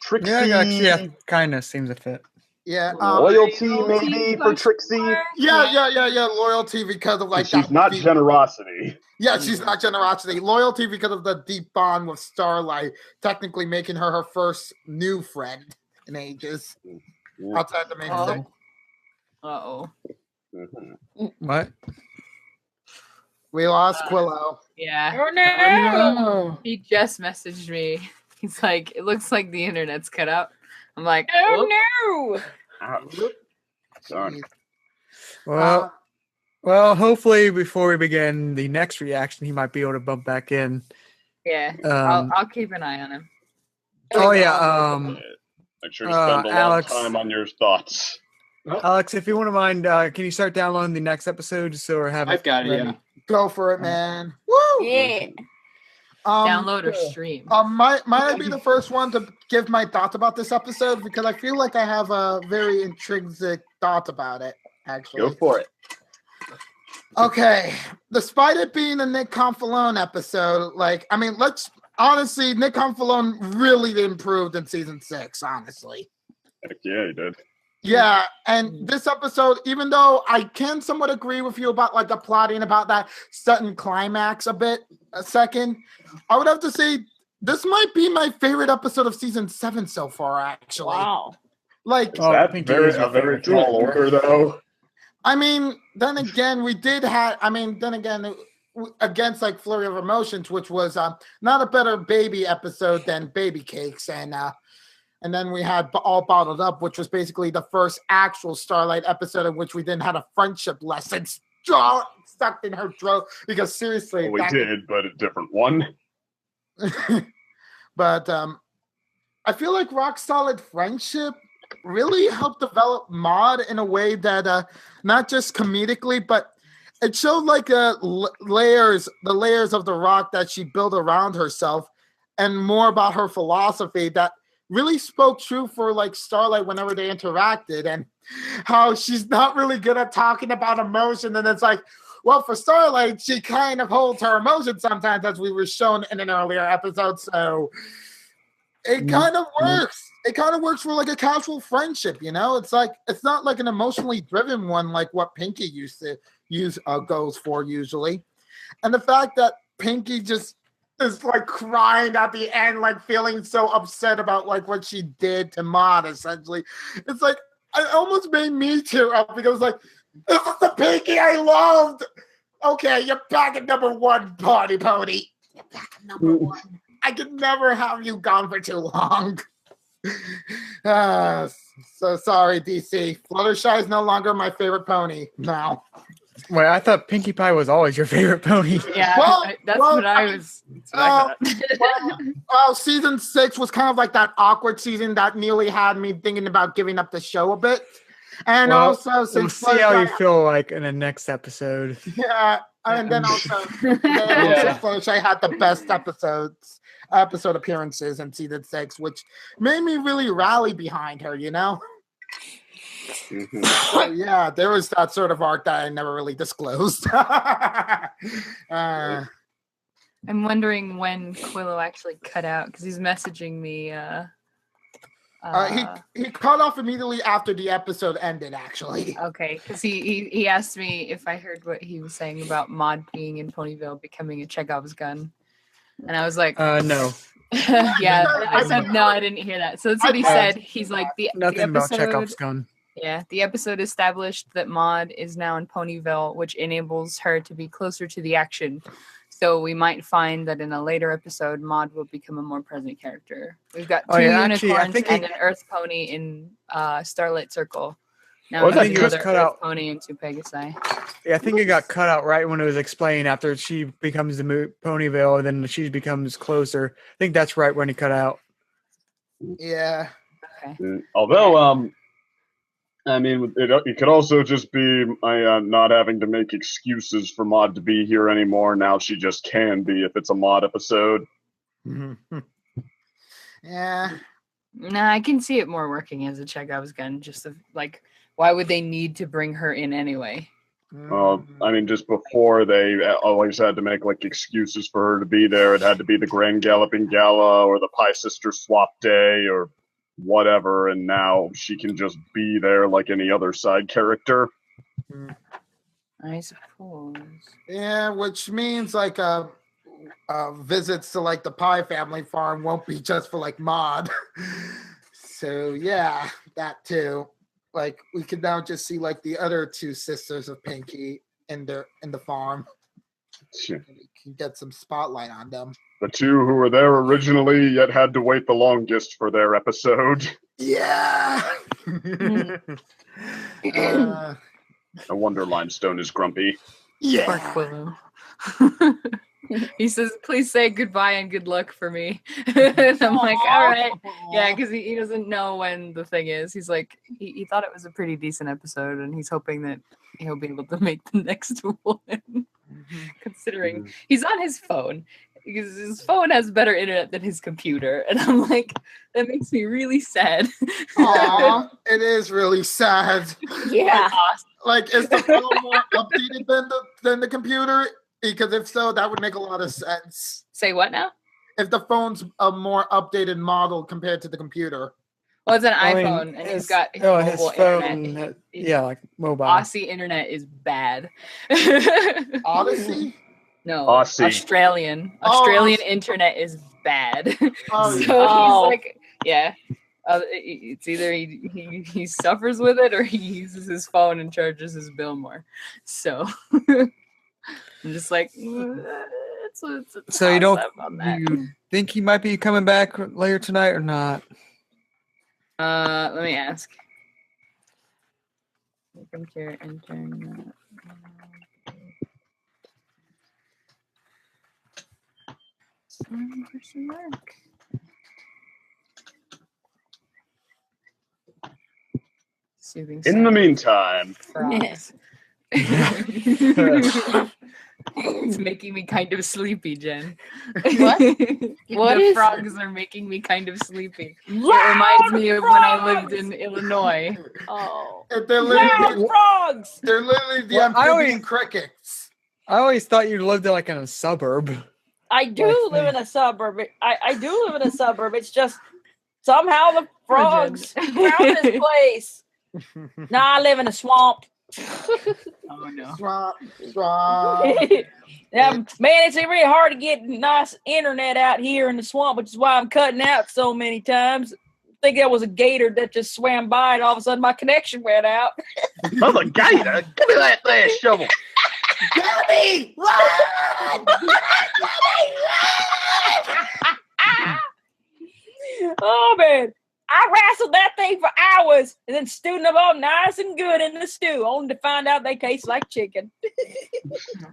Trixie. Yeah, kindness seems to fit. Yeah, loyalty maybe for Trixie. Yeah. Loyalty because of like she's that not deep, generosity. Yeah, she's not generosity. Loyalty because of the deep bond with Starlight, technically making her her first new friend in ages outside the main thing. What? We lost Quillo. Yeah. Oh no! He just messaged me. He's like, it looks like the internet's cut out. I'm like, oh no! Sorry. Well, hopefully before we begin the next reaction, he might be able to bump back in. Yeah, I'll keep an eye on him. Oh yeah. Make sure to spend a lot of time on your thoughts. Alex, if you wouldn't mind, can you start downloading the next episode so we're having? I've got it. Yeah. Go for it, man. Woo! Yeah. Download or stream. Might I be the first one to give my thoughts about this episode because I feel like I have a very intrinsic thoughts about it. Actually, go for it. Okay, despite it being a Nick Confalone episode, let's honestly, Nick Confalone really improved in season 6. Honestly, heck yeah, he did. Yeah, and this episode, even though I can somewhat agree with you about like the plotting about that sudden climax a second, I would have to say this might be my favorite episode of season 7 so far, actually. Wow. Like, that's a very tall order, though. I mean, then again, against like Flurry of Emotions, which was not a better baby episode than Baby Cakes, and then we had All Bottled Up, which was basically the first actual Starlight episode in which we didn't have a friendship lesson stuck in her throat. Because seriously, we did, but a different one. But I feel like Rock Solid Friendship really helped develop Maud in a way that not just comedically, but it showed like the layers of the rock that she built around herself, and more about her philosophy that really spoke true for like Starlight whenever they interacted, and how she's not really good at talking about emotion. And it's like, well, for Starlight, she kind of holds her emotions sometimes, as we were shown in an earlier episode. So it kind of works. It kind of works for like a casual friendship, you know? It's like, it's not like an emotionally driven one like what Pinky used to goes for usually. And the fact that Pinky just is like crying at the end, like feeling so upset about like what she did to Maud, essentially. It's like, it almost made me tear up because like, this is the Pinky I loved. Okay, you're back at number 1, Party Pony. You're back at number 1. I could never have you gone for too long. So sorry, DC. Fluttershy is no longer my favorite pony now. Wait, I thought Pinkie Pie was always your favorite pony. Yeah, that's what I was. Well, season 6 was kind of like that awkward season that nearly had me thinking about giving up the show a bit. And also, since we'll see how you feel like in the next episode. Yeah, and then also, Fluttershy had the best episode appearances in season 6, which made me really rally behind her, you know? So, yeah, there was that sort of arc that I never really disclosed. I'm wondering when Quillo actually cut out, because he's messaging me. He cut off immediately after the episode ended, actually. Okay, because he asked me if I heard what he was saying about Maud being in Ponyville becoming a Chekhov's gun. And I was like, no. Yeah, I said, no, I didn't hear that. So that's what he said. He's like, nothing about Chekhov's gun. Yeah, the episode established that Maud is now in Ponyville, which enables her to be closer to the action. So we might find that in a later episode, Maud will become a more present character. We've got 2 unicorns and an Earth pony in Starlight Circle. Now I think it was cut out. Pony and 2 Pegasi. Yeah, I think it got cut out right when it was explained after she becomes the Ponyville, and then she becomes closer. I think that's right when he cut out. Yeah. Okay. Although, I mean, it could also just be not having to make excuses for Maud to be here anymore. Now she just can be if it's a Maud episode. Yeah. Nah, I can see it more working as a chekhov's gun. Just like, why would they need to bring her in anyway? I mean, just before they always had to make like excuses for her to be there. It had to be the Grand Galloping Gala or the Pie Sister Swap Day or whatever, and now she can just be there like any other side character. I suppose. Yeah, which means like visits to like the Pie family farm won't be just for like Maud. So yeah, that too. Like we could now just see like the other two sisters of Pinky in the farm. Sure. We can get some spotlight on them. The two who were there originally yet had to wait the longest for their episode. Yeah. No wonder Limestone is grumpy. Poor Quillo. He says, "Please say goodbye and good luck for me." And I'm like, all right. Yeah, because he doesn't know when the thing is. He's like, he thought it was a pretty decent episode, and he's hoping that he'll be able to make the next one. Considering he's on his phone. Because his phone has better internet than his computer. And I'm like, that makes me really sad. Aw, it is really sad. Yeah. Like, is the phone more updated than the computer? Because if so, that would make a lot of sense. Say what now? If the phone's a more updated model compared to the computer. Well, it's an iPhone, and he's got his mobile phone. internet. Yeah, like mobile. Aussie internet is bad. Odyssey? No, Aussie. Australian. Oh, Australian internet is bad. Oh, So yeah. he's like, yeah. It's either he suffers with it or he uses his phone and charges his bill more. So I'm just like, it's So you don't on that. you think he might be coming back later tonight or not? Let me ask. Welcome to your internet. Question mark. Soothing In the sound. meantime, Frogs. It's making me kind of sleepy, Jen. What? What is- frogs are making me kind of sleepy. It Loud reminds me of when I frogs! lived in Illinois. Oh. They're Loud literally, frogs! they're literally the Well, I amphibian always- crickets. I always thought you lived like in a suburb. I do live in a suburb. I do live in a suburb. It's just somehow the frogs around this place. Nah, I live in a swamp. Oh no. Swamp. Yeah, man, it's really hard to get nice internet out here in the swamp, which is why I'm cutting out so many times. I think there was a gator that just swam by, and all of a sudden my connection went out. oh, the gator! Give me that there shovel. Gabby! Run! Oh man, I wrestled that thing for hours and then stewed them all nice and good in the stew, only to find out they taste like chicken.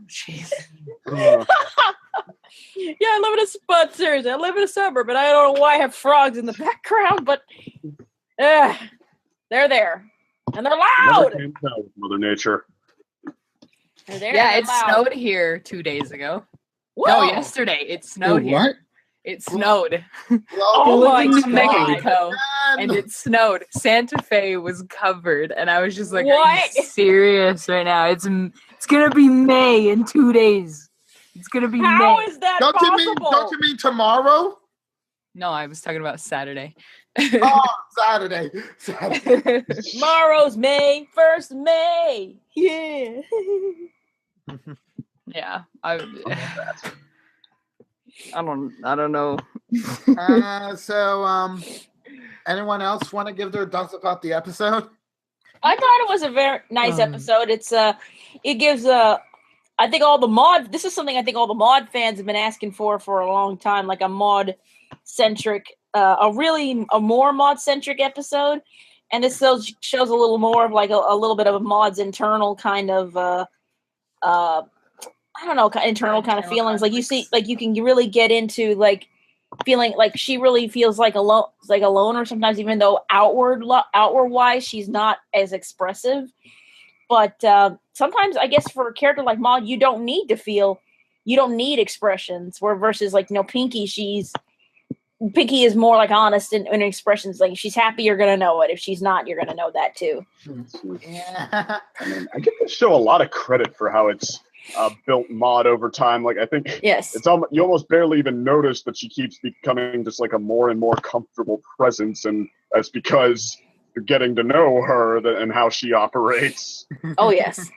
Jeez. Uh, Yeah, I live in a seriously, I live in a suburb, and I don't know why I have frogs in the background, but they're there. And they're never loud. can tell with Mother Nature. They're there. Yeah, and it they're loud. snowed here 2 days ago. Whoa. No, yesterday. It snowed here. What? It snowed. Oh I my lived in God. Mexico, and it snowed. Santa Fe was covered, and I was just like, "Are What? you serious right now? It's gonna be May in 2 days. It's gonna be How May." is that Don't possible? you mean tomorrow? No, I was talking about Saturday. Oh, Saturday. Tomorrow's May 1st, May. Yeah. Yeah, I don't know. So, anyone else want to give their thoughts about the episode? I thought it was a very nice episode. It's it gives I think all the mod. This is something I think all the mod fans have been asking for a long time, like a mod centric, a more mod centric episode. And this shows a little more of like a little bit of a mod's internal kind of I don't know, internal kind of feelings. Like you see, like you can really get into like feeling like she really feels like alone, or sometimes even though outward wise she's not as expressive. But sometimes I guess for a character like Maud, you don't need expressions. Where versus like Pinky, she's Pinky is more like honest in expressions. Like if she's happy, you're gonna know it. If she's not, you're gonna know that too. Yeah. I mean, I give this show a lot of credit for how it's built Maud over time. Like I think Yes. it's you almost barely even notice that she keeps becoming just like a more and more comfortable presence, and that's because you're getting to know her and how she operates. Oh yes.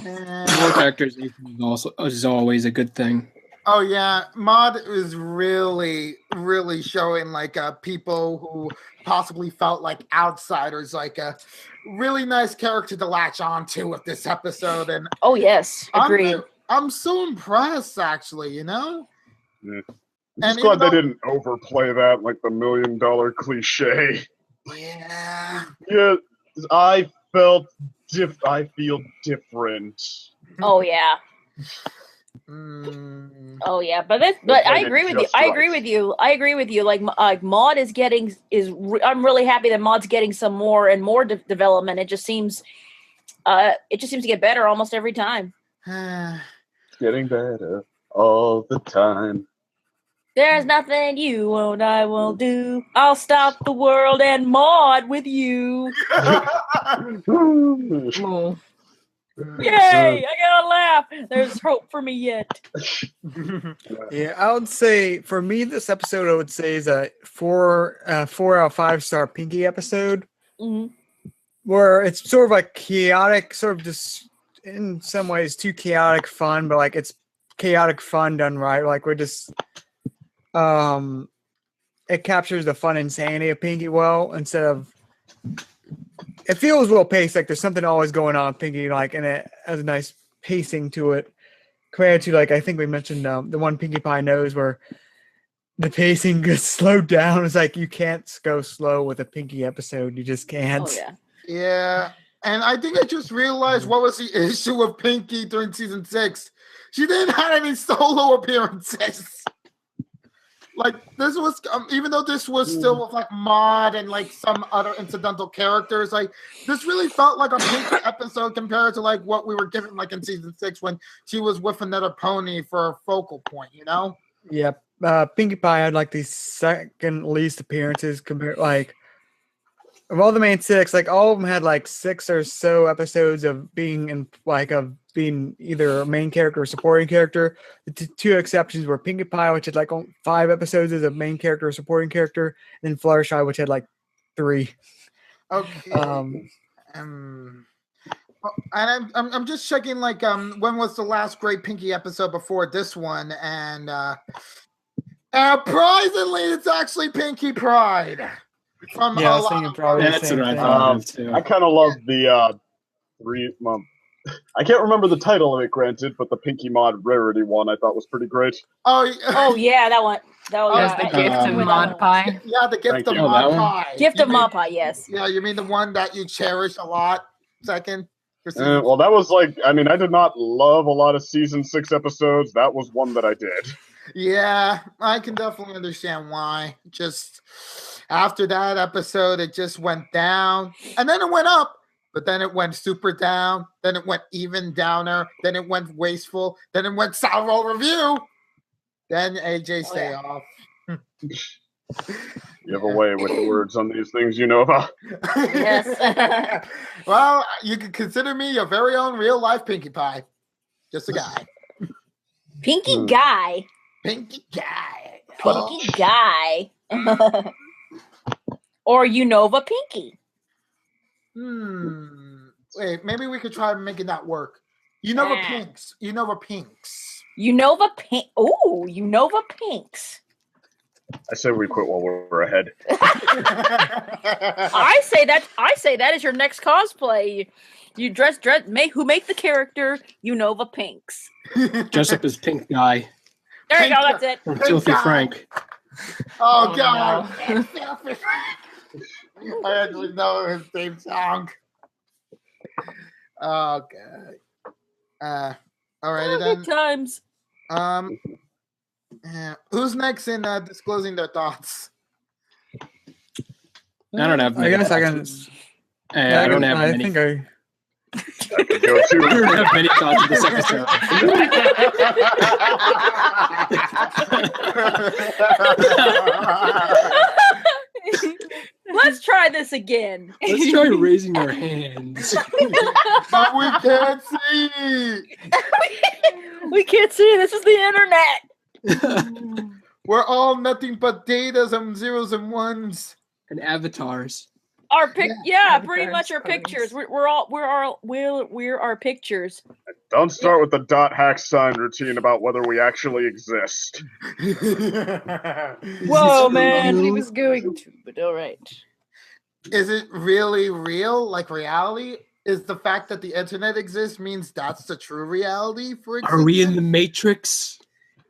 More characterization is always a good thing. Oh yeah, Maud is really, really showing like people who possibly felt like outsiders, like a really nice character to latch onto with this episode. And oh yes, agreed. I'm so impressed, actually. You know. Yeah. I'm just glad they didn't overplay that like the $1 million cliche. Yeah. Yeah, I feel different. Oh yeah. Oh yeah, but I agree with you. I agree with you. I agree with you. Like Maud is getting I'm really happy that Maud's getting some more and more development. It just seems to get better almost every time. Getting better all the time. There's nothing you and I won't do. I'll stop the world and Maud with you. Yay! I gotta laugh. There's hope for me yet. Yeah, I would say for me, this episode I would say is a 4 out of 5 star Pinky episode, where it's sort of like chaotic, sort of just in some ways too chaotic fun, but like it's chaotic fun done right. Like we're just, it captures the fun insanity of Pinky well instead of. It feels well paced, like there's something always going on with Pinky, like, and it has a nice pacing to it, compared to like I think we mentioned the one Pinkie Pie knows where the pacing gets slowed down. It's like you can't go slow with a Pinky episode, you just can't. Oh yeah. Yeah, and I think I just realized what was the issue with Pinky during season 6. She didn't have any solo appearances. Like this was, even though this was still with like Maud and like some other incidental characters, like this really felt like a Pinky episode compared to like what we were given like in season 6 when she was with another pony for a focal point, you know? Yep. Pinkie Pie had like the second least appearances compared, like of all the main 6, like all of them had like 6 or so episodes of being in like of being either a main character or supporting character. The two exceptions were Pinkie Pie, which had like 5 episodes as a main character or supporting character, and then Fluttershy, which had like 3. Okay. And I'm just checking like when was the last great Pinky episode before this one, and surprisingly it's actually Pinky Pride. From yeah, I was thinking probably that's what I thought of too. I kind of love the I can't remember the title of it, granted, but the Pinky Mod Rarity one I thought was pretty great. Oh yeah, that one. That was the gift of Mod Pie. Yeah, the gift of you. Mod Pie. Gift of Mod Pie, yes. Yeah, you mean the one that you cherish a lot? Second. Well, that was like, I mean, I did not love a lot of season 6 episodes. That was one that I did. Yeah, I can definitely understand why. Just after that episode, it just went down, and then it went up, but then it went super down, then it went even downer, then it went wasteful, then it went sour review, then AJ stay off. You have a way with the words on these things, you know about. Yes. Well, you can consider me your very own real life Pinkie Pie. Just a guy. Pinky Guy. Pinky Guy. Pinky Guy. Or Unova Pinky. Wait, maybe we could try making that work. Unova Pinks. Unova Pinks. Unova Pink. Oh, Unova Pinks. I say we quit while we're ahead. I say that is your next cosplay. You make the character Unova Pinks. Dress up as Pink Guy. There you go, that's it. From Filthy Frank. Oh God. I actually know his theme song. Oh God. All right, then. Good times. Who's next in disclosing their thoughts? I don't have. I guess I can. I don't have. I many. think Go We don't to. have many thoughts of this episode. Let's try this again. Let's try raising our hands. But we can't see. We can't see. This is the internet. We're all nothing but datas and zeros and ones. And avatars. Our pic, yeah, Yeah, pretty much our photos. pictures. We're our pictures. Don't start with the dot hack sign routine about whether we actually exist. Whoa, man, he was going to, but all right. Is it really real, like reality? Is the fact that the internet exists means that's the true reality for existence? Are we in the Matrix?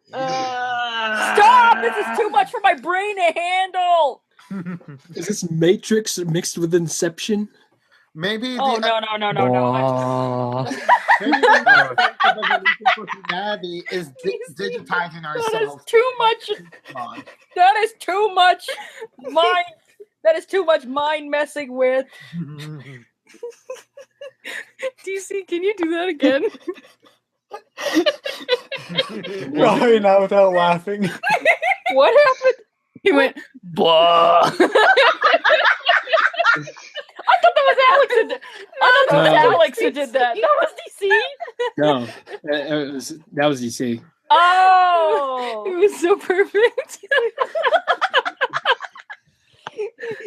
Stop! This is too much for my brain to handle. Is this Matrix mixed with Inception? Maybe Oh the no! maybe the personality is digitizing That is ourselves. too much. on. That is too much mind. That is too much mind messing with. DC, can you do that again? Probably not without laughing. What happened? He went, blah. I thought that was Alex. I thought that was No. Alex who did that. That was DC. No, that was DC. Oh, It was so perfect.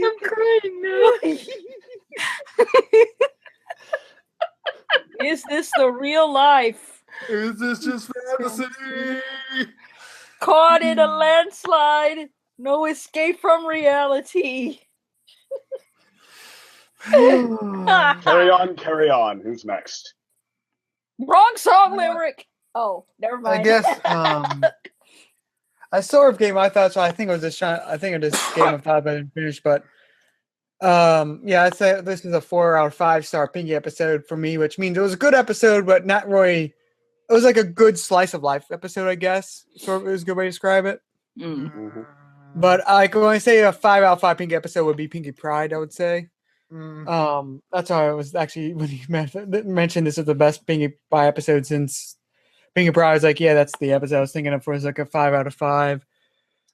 I'm crying now. is this the real life? Is this just fantasy? Caught in a landslide. No escape from reality. Carry on. Who's next? Wrong song lyric. Oh, never mind. I guess I sort of gave my thoughts. So I think it was just I think I just gave my thoughts, but I didn't finish. But yeah, I'd say this is a 4 out of 5 star Pinky episode for me, which means it was a good episode, but not really. It was like a good slice of life episode, I guess. Sort of is a good way to describe it. But like when I say a 5 out of 5 Pinky episode would be Pinky Pride, I would say. That's how I was actually when you mentioned this is the best Pinkie Pie episode since Pinkie Pie. I was like, yeah, that's the episode I was thinking of. Was like a 5 out of 5.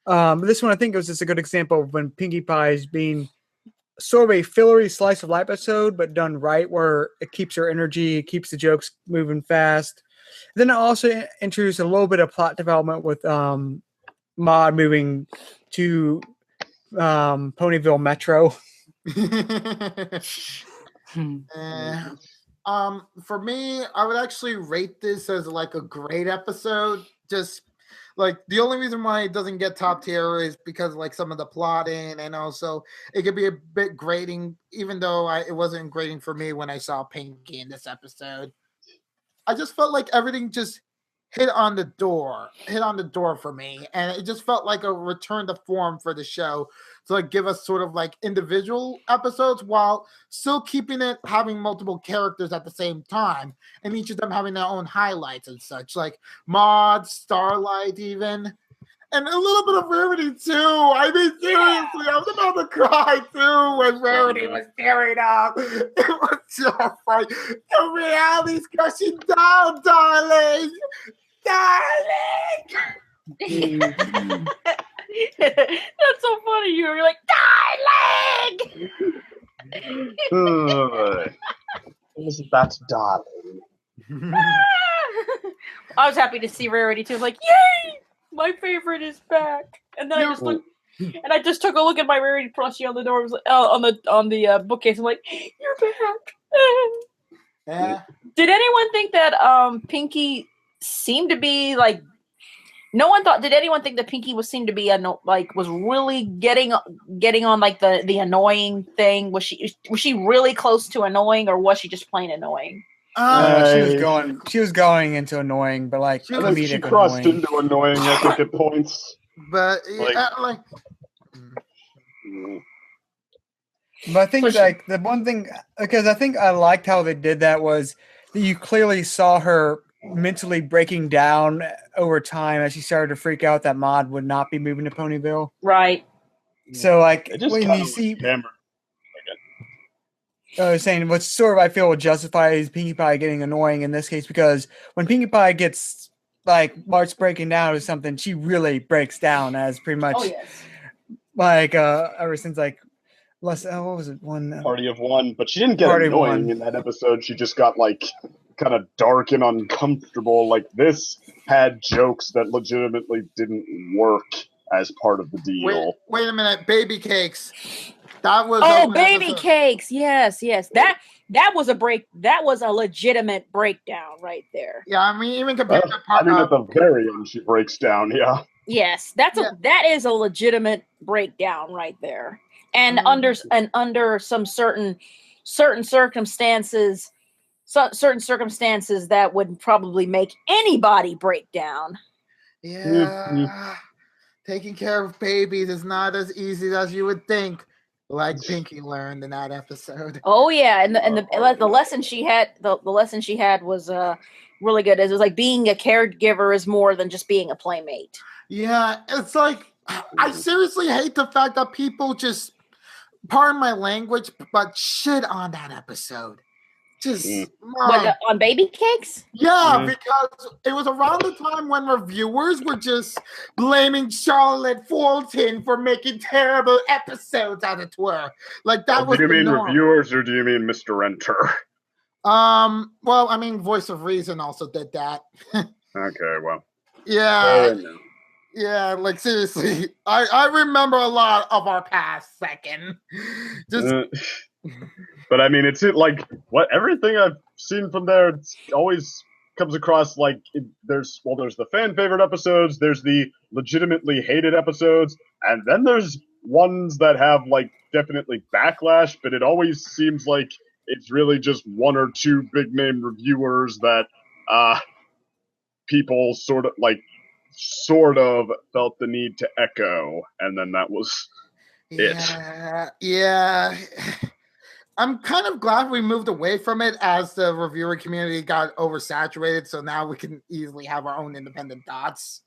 But this one I think was just a good example of when Pinkie Pie is being sort of a fillery slice of life episode, but done right, where it keeps her energy, it keeps the jokes moving fast. Then it also introduced a little bit of plot development with Maud moving to Ponyville Metro. For me, I would actually rate this as like a great episode. Just like the only reason why it doesn't get top tier is because like some of the plotting, and also it could be a bit grating, even though it wasn't grating for me when I saw Pinky in this episode. I just felt like everything just hit on the door for me, and it just felt like a return to form for the show to like give us sort of like individual episodes while still keeping it having multiple characters at the same time, and each of them having their own highlights and such, like Maud, Starlight, even, and a little bit of Rarity too. I mean, seriously, I was about to cry too when Rarity was tearing up. It was just like the reality's crushing down, darling. That's so funny. You're like, darling. That's darling. I was happy to see Rarity too. I was like, yay! My favorite is back. And then I just looked, and I just took a look at my Rarity plushie on the door. I was like, on the bookcase. I'm like, you're back. Yeah. Did anyone think that Pinky seemed to be like? No one thought. Did anyone think that Pinky seemed to be was really getting on like the annoying thing? Was she really close to annoying, or was she just plain annoying? She was going into annoying, but like comedic she crossed annoying. into annoying, I think, at points. But But I think like the one thing, because I think I liked how they did that was that you clearly saw her mentally breaking down over time as she started to freak out that Maud would not be moving to Ponyville. Right. So like It just when kinda you was see hammered. I was saying what's sort of I feel would justify is Pinkie Pie getting annoying in this case, because when Pinkie Pie gets like Mart's breaking down or something, she really breaks down as pretty much Oh yes. like ever since like what was it one Party of One, but she didn't get Party of annoying One. in that episode. She just got like kind of dark and uncomfortable. Like this had jokes that legitimately didn't work as part of the deal. Wait a minute, baby cakes. That was Oh, baby cakes. Yes. That was a break. That was a legitimate breakdown right there. Yeah, I mean, even compared to I mean, at the very end, she breaks down. Yeah. Yes, that is a legitimate breakdown right there. And under some certain circumstances, certain circumstances that would probably make anybody break down. Yeah. Taking care of babies is not as easy as you would think, like Pinkie learned in that episode. Oh yeah, and the lesson she had was really good. It was like being a caregiver is more than just being a playmate. Yeah, it's like I seriously hate the fact that people just, pardon my language, but shit on that episode. Just on baby cakes? Yeah, because it was around the time when reviewers were just blaming Charlotte Fulton for making terrible episodes, as it were. Like that was. Do you the mean norm. reviewers or do you mean Mr. Enter? Well, I mean, Voice of Reason also did that. Okay, well. Yeah. Yeah, like seriously, I remember a lot of our past second. Just. But I mean, it's like what everything I've seen from there. It's always comes across like there's the fan favorite episodes, there's the legitimately hated episodes, and then there's ones that have like definitely backlash. But it always seems like it's really just one or two big name reviewers that people sort of felt the need to echo, and then that was it. Yeah. I'm kind of glad we moved away from it as the reviewer community got oversaturated, so now we can easily have our own independent thoughts.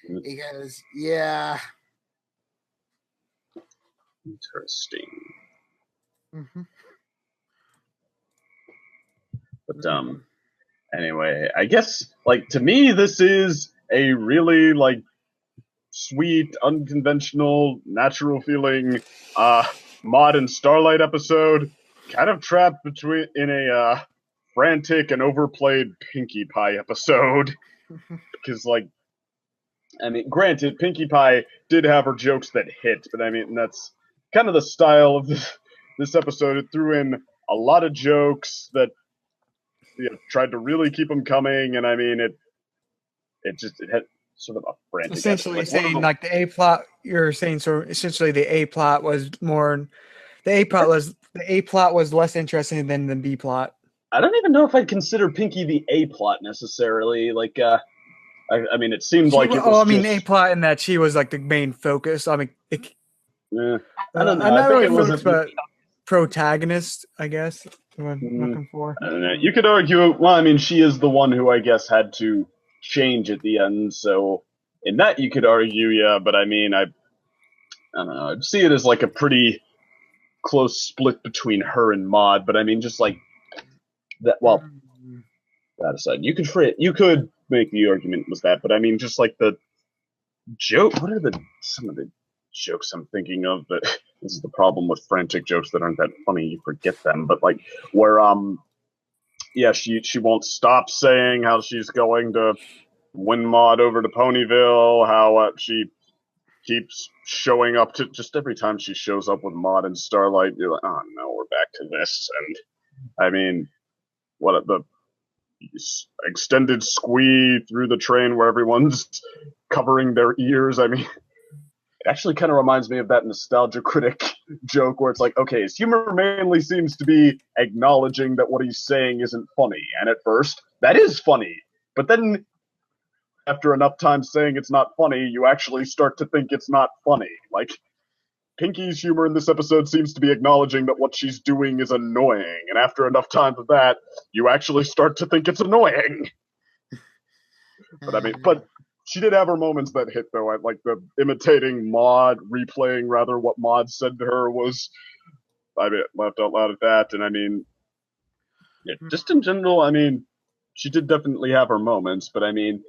Because, yeah. Interesting. Mm-hmm. But anyway, I guess like to me this is a really like sweet, unconventional, natural feeling Mod and Starlight episode, kind of trapped in a frantic and overplayed Pinkie Pie episode. Because like I mean, granted, Pinkie Pie did have her jokes that hit, but I mean that's kind of the style of this episode. It threw in a lot of jokes that tried to really keep them coming, and I mean it had sort of a frantic. Essentially saying like the A plot. You're saying so. Essentially, the A plot was more. The A plot was less interesting than the B plot. I don't even know if I'd consider Pinkie the A plot necessarily. Like, I mean, it seemed like it was. I mean, A plot in that she was like the main focus. I mean, I don't know. Not really focus, but protagonist, I guess. What I'm looking for. I don't know. You could argue. Well, I mean, she is the one who I guess had to change at the end. So in that, you could argue, yeah. But I mean, I don't know. I'd see it as like a pretty close split between her and Maud. But I mean, just like that. Well, that aside, you could make the argument was that. But I mean, just like the joke. What are some of the jokes I'm thinking of? But this is the problem with frantic jokes that aren't that funny. You forget them. But like where yeah, she won't stop saying how she's going to win Maud over to Ponyville. How she keeps showing up to just every time she shows up with Maud and Starlight. You're like, oh no, we're back to this. And I mean, what the extended squee through the train where everyone's covering their ears. I mean, it actually kind of reminds me of that Nostalgia Critic joke where it's like, okay, his humor mainly seems to be acknowledging that what he's saying isn't funny. And at first, that is funny. But then after enough time saying it's not funny, you actually start to think it's not funny. Like, Pinkie's humor in this episode seems to be acknowledging that what she's doing is annoying. And after enough time of that, you actually start to think it's annoying. But I mean, she did have her moments that hit, though. I like the imitating Maud, replaying rather what Maud said to her was I laughed out loud at that, and I mean, yeah, just in general, I mean, she did definitely have her moments, but I mean,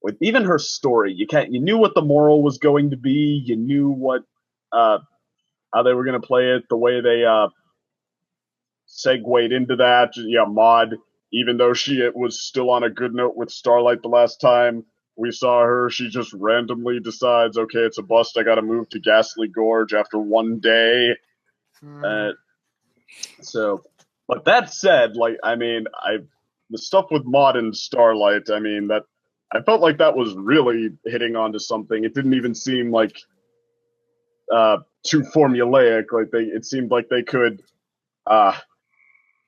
with even her story, you knew what the moral was going to be. You knew what how they were going to play it, the way they segued into that. Yeah, Maud, even though she was still on a good note with Starlight the last time we saw her, she just randomly decides, okay, it's a bust. I got to move to Ghastly Gorge after one day. So, but that said, like, I mean, the stuff with Maud and Starlight, I mean, that I felt like that was really hitting onto something. It didn't even seem like too formulaic. Like it seemed like they could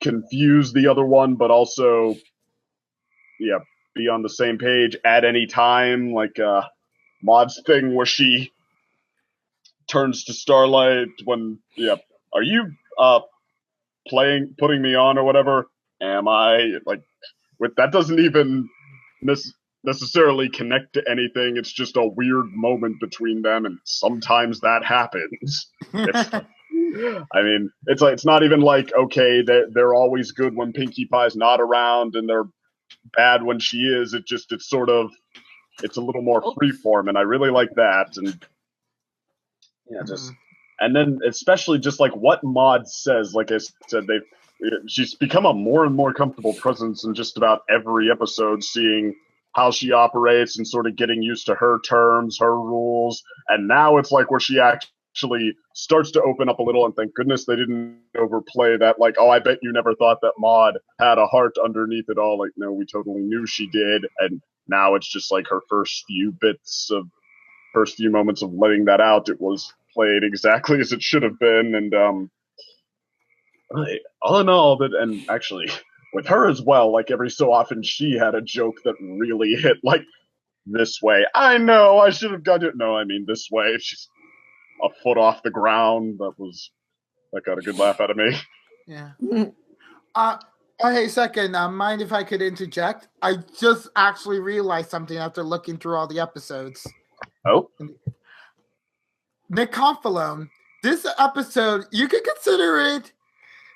confuse the other one, but also, yeah, be on the same page at any time. Like Maud's thing where she turns to Starlight when, yeah, are you putting me on or whatever? Am I like with that doesn't even necessarily connect to anything. It's just a weird moment between them, and sometimes that happens. I mean, it's like it's not even like okay, they're always good when Pinkie Pie's not around, and they're bad when she is. It's sort of it's a little more freeform, and I really like that. And yeah, just and then especially just like what Maud says. Like I said, she's become a more and more comfortable presence in just about every episode, seeing how she operates and sort of getting used to her terms, her rules. And now it's like where she actually starts to open up a little, and thank goodness they didn't overplay that. Like, oh, I bet you never thought that Maud had a heart underneath it all. Like, no, we totally knew she did. And now it's just like her first few moments of letting that out. It was played exactly as it should have been. And, all in all, and actually with her as well, like every so often she had a joke that really hit like this way. I know I should have got it. No, I mean this way. She's a foot off the ground. That got a good laugh out of me. Yeah. Hey, second, mind if I could interject? I just actually realized something after looking through all the episodes. Oh? Nick Confalone, this episode, you could consider it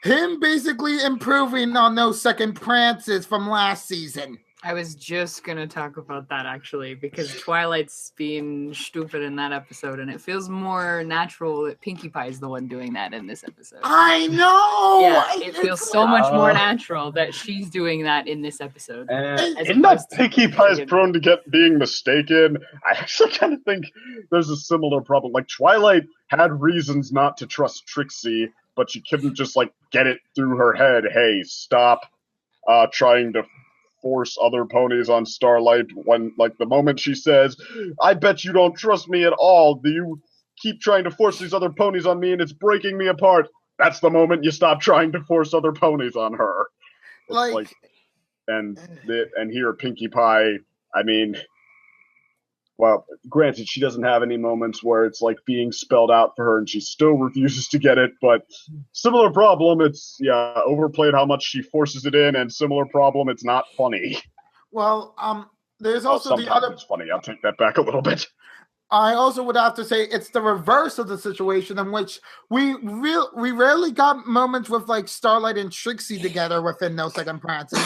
him basically improving on those second prances from last season. I was just going to talk about that, actually, because Twilight's being stupid in that episode, and it feels more natural that Pinkie Pie is the one doing that in this episode. I know! Yeah, it feels so much more natural that she's doing that in this episode. In that Pinkie Pie is prone to being mistaken, I actually kind of think there's a similar problem. Like, Twilight had reasons not to trust Trixie, but she couldn't just, like, get it through her head, hey, stop trying to force other ponies on Starlight when, like, the moment she says, I bet you don't trust me at all. Do you keep trying to force these other ponies on me and it's breaking me apart? That's the moment you stop trying to force other ponies on her. And here Pinkie Pie, I mean, well, granted, she doesn't have any moments where it's like being spelled out for her and she still refuses to get it, but similar problem, it's, yeah, overplayed how much she forces it in, and similar problem, it's not funny. Well, there's also the other... It's funny, I'll take that back a little bit. I also would have to say it's the reverse of the situation in which we rarely got moments with like Starlight and Trixie together within No Second Prances.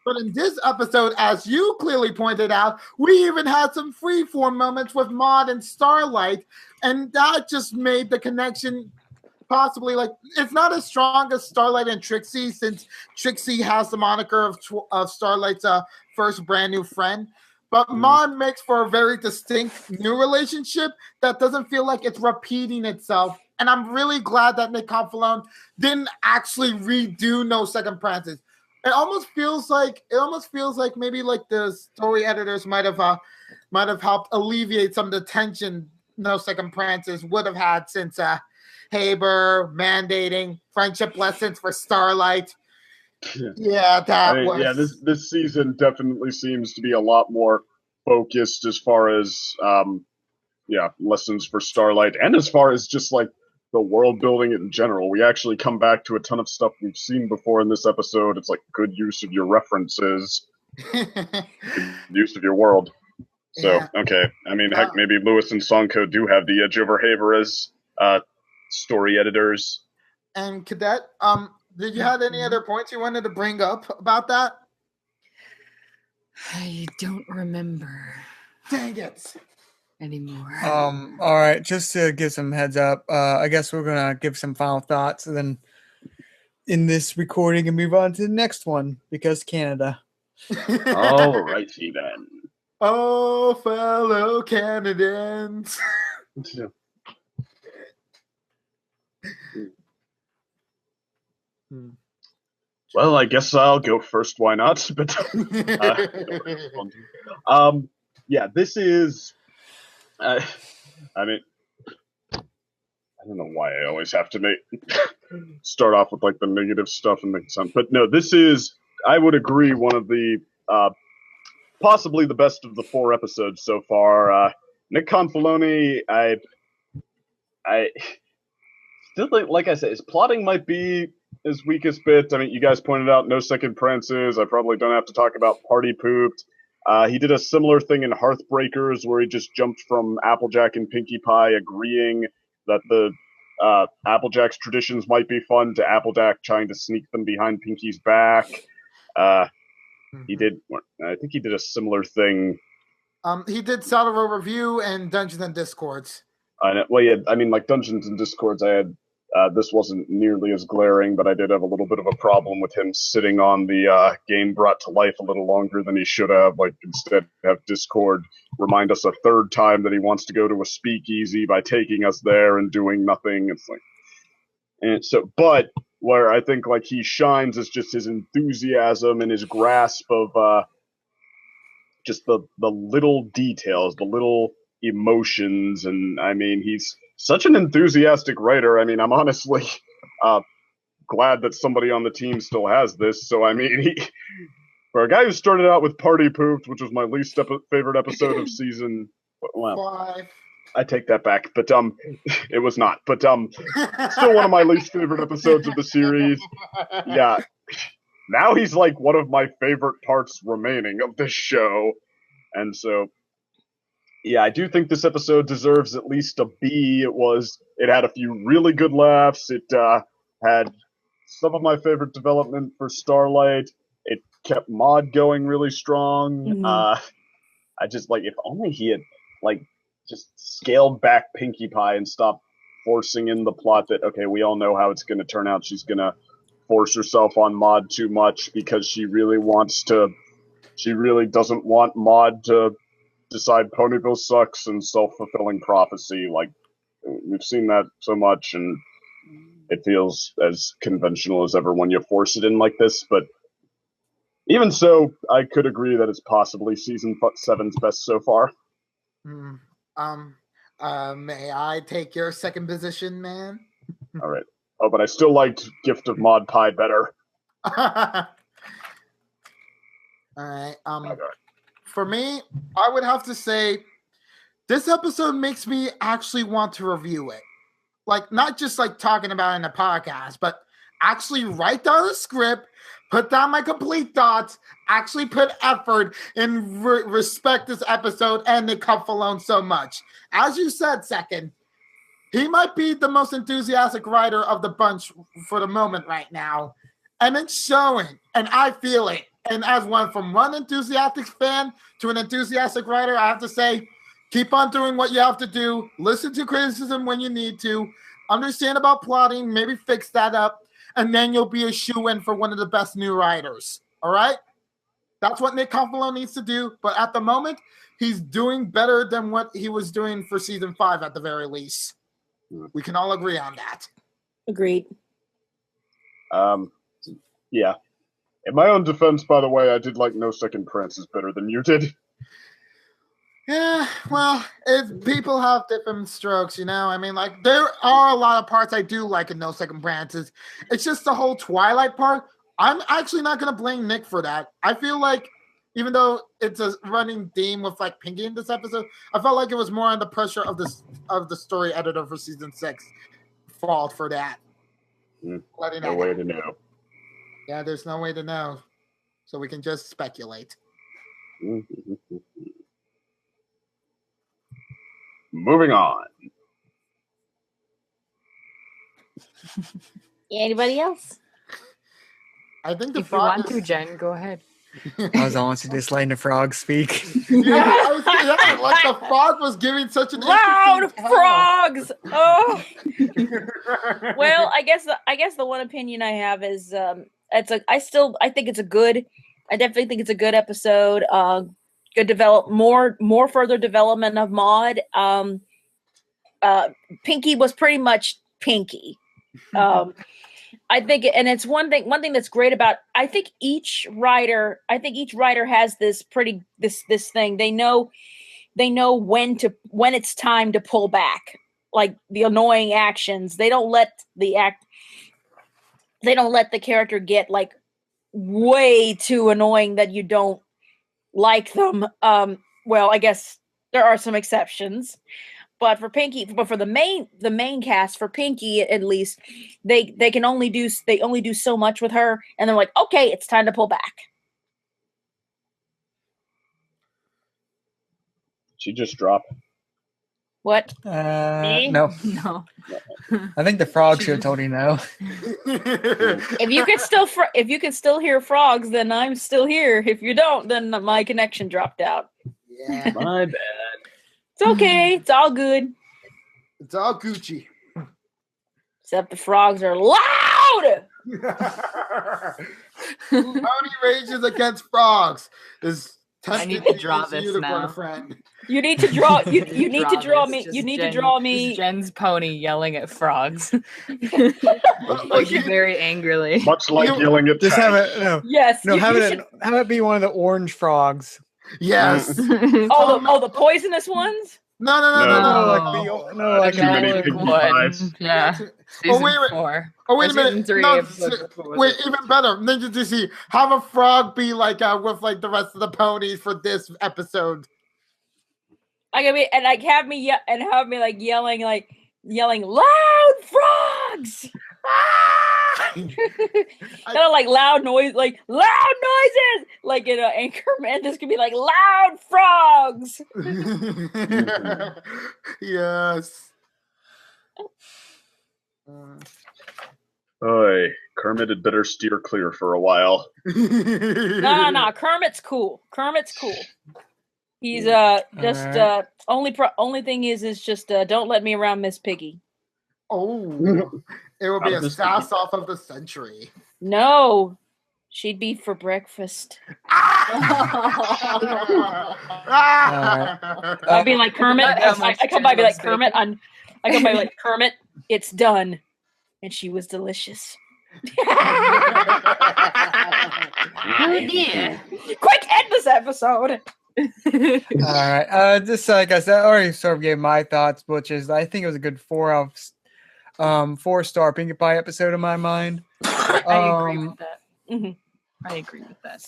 But in this episode, as you clearly pointed out, we even had some freeform moments with Maud and Starlight, and that just made the connection possibly like it's not as strong as Starlight and Trixie, since Trixie has the moniker of Starlight's first brand new friend. But Maud makes for a very distinct new relationship that doesn't feel like it's repeating itself. And I'm really glad that Nick Confalone didn't actually redo No Second Prances. It almost feels like maybe like the story editors might have helped alleviate some of the tension No Second Prances would have had, since Haber mandating friendship lessons for Starlight. Yeah, this season definitely seems to be a lot more focused as far as lessons for Starlight, and as far as just like the world building in general. We actually come back to a ton of stuff we've seen before in this episode. It's like good use of your references, good use of your world. So, okay. I mean, heck, maybe Lewis and Sonko do have the edge over Haver as story editors. And Cadet, did you have any other points you wanted to bring up about that? I don't remember Dang it. anymore. All right, just to give some heads up, I guess we're gonna give some final thoughts and then in this recording and move on to the next one because Canada. All righty then. Oh, fellow Canadians. Well, I guess I'll go first. Why not? But yeah, this is. I mean, I don't know why I always have to start off with like the negative stuff and make sense. But no, this is. I would agree. One of the possibly the best of the 4 episodes so far. Nick Confalone, I still think, like I said, his plotting might be his weakest bit. I mean, you guys pointed out No Second Prances. I probably don't have to talk about Party Pooped. He did a similar thing in Hearthbreakers where he just jumped from Applejack and Pinkie Pie agreeing that the Applejack's traditions might be fun to Applejack trying to sneak them behind Pinkie's back. He did. I think he did a similar thing. He did Saddle Review and Dungeons and Discords. Well, yeah, I mean, like Dungeons and Discords, I had this wasn't nearly as glaring, but I did have a little bit of a problem with him sitting on the game brought to life a little longer than he should have. Like, instead, have Discord remind us a 3rd time that he wants to go to a speakeasy by taking us there and doing nothing. It's like, and so, but where I think like he shines is just his enthusiasm and his grasp of just the little details, the little emotions, and I mean, he's such an enthusiastic writer. I mean, I'm honestly glad that somebody on the team still has this. So, I mean, for a guy who started out with Party Pooped, which was my least favorite episode of season 5. I take that back, but it was not. But still one of my least favorite episodes of the series. Yeah. Now he's like one of my favorite parts remaining of this show. And so, yeah, I do think this episode deserves at least a B. It had a few really good laughs. It had some of my favorite development for Starlight. It kept Maud going really strong. Mhm. I just like, if only he had like just scaled back Pinkie Pie and stopped forcing in the plot that, okay, we all know how it's going to turn out. She's going to force herself on Maud too much because she really doesn't want Maud to decide Ponyville sucks and self-fulfilling prophecy. Like, we've seen that so much, and it feels as conventional as ever when you force it in like this. But even so, I could agree that it's possibly season 7's best so far. May I take your second position, man? All right. Oh, but I still liked Gift of Maud Pie better. All right. For me, I would have to say this episode makes me actually want to review it. Like, not just like talking about it in a podcast, but actually write down a script, put down my complete thoughts, actually put effort and respect this episode and Nick Confalone so much. As you said, Second, he might be the most enthusiastic writer of the bunch for the moment right now. And it's showing, and I feel it. And as from one enthusiastic fan to an enthusiastic writer, I have to say, keep on doing what you have to do. Listen to criticism when you need to. Understand about plotting. Maybe fix that up. And then you'll be a shoo-in for one of the best new writers. All right? That's what Nick Confalone needs to do. But at the moment, he's doing better than what he was doing for season 5 at the very least. We can all agree on that. Agreed. Yeah. In my own defense, by the way, I did like No Second Prances better than you did. Yeah, well, people have different strokes, you know? I mean, like, there are a lot of parts I do like in No Second Prances. It's just the whole Twilight part. I'm actually not going to blame Nick for that. I feel like, even though it's a running theme with, like, Pinkie in this episode, I felt like it was more on the pressure of the story editor for season 6 fault for that. No way to know. Yeah, there's no way to know. So we can just speculate. Moving on. Anybody else? I think the If you frog want to, is... Jen, go ahead. I was honestly just letting the frog speak. Like the frog was giving such an Loud interesting tale. frogs. Oh. Well, I guess the one opinion I have is I think it's a good. I definitely think it's a good episode. Good more further development of Maud. Pinky was pretty much Pinky. I think, and it's one thing that's great about, I think each writer has this thing. They know when it's time to pull back, like the annoying actions. They don't let the character get like way too annoying that you don't like them. Well, I guess there are some exceptions. But for the main cast, for Pinky at least, they can only do so much with her, and they're like, okay, it's time to pull back. She just dropped. What? No. No. I think the frog should have told you no. If you can still hear frogs, then I'm still here. If you don't, then my connection dropped out. Yeah. My bad. It's okay. It's all good. It's all Gucci. Except the frogs are loud. Pony rages against frogs is I need to draw this unicorn now. friend. You need to draw. You need to draw this. me. Just You need Jen- to draw just me. Jen's pony yelling at frogs, like very angrily. Much like yelling at Just have tanks. it. No, Yes. no. you Have should- it be one of the orange frogs. Yes. the poisonous ones. No. Like Too many Look, piggy one. pies. Yeah. Oh, Season wait. 4. Oh, wait a Or minute. Season 3, No, episode 4. wait, even better. Ninja DC, have a frog be like with like the rest of the ponies for this episode. Have me yelling loud frogs. Kind of like loud noise, like loud noises, like in Anchorman. This could be like loud frogs. Yes. Oy, Kermit had better steer clear for a while. No. Kermit's cool. He's just only thing is just don't let me around Miss Piggy. Oh, it will be a sass off of the century. No, she'd be for breakfast. I'd be like Kermit. I come by, be like Kermit. I come by like Kermit. It's done, and she was delicious. Oh dear. Quick, end this episode. All right. Just like I said, I already sort of gave my thoughts, which is I think it was a good 4-star Pinkie Pie episode in my mind. I agree with that. Mm-hmm. I agree with that.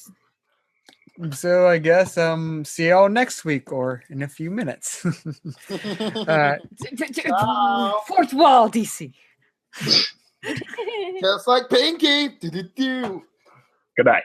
So I guess see y'all next week or in a few minutes. All right. Fourth wall, DC. Just like Pinky. Do-do-do. Good night.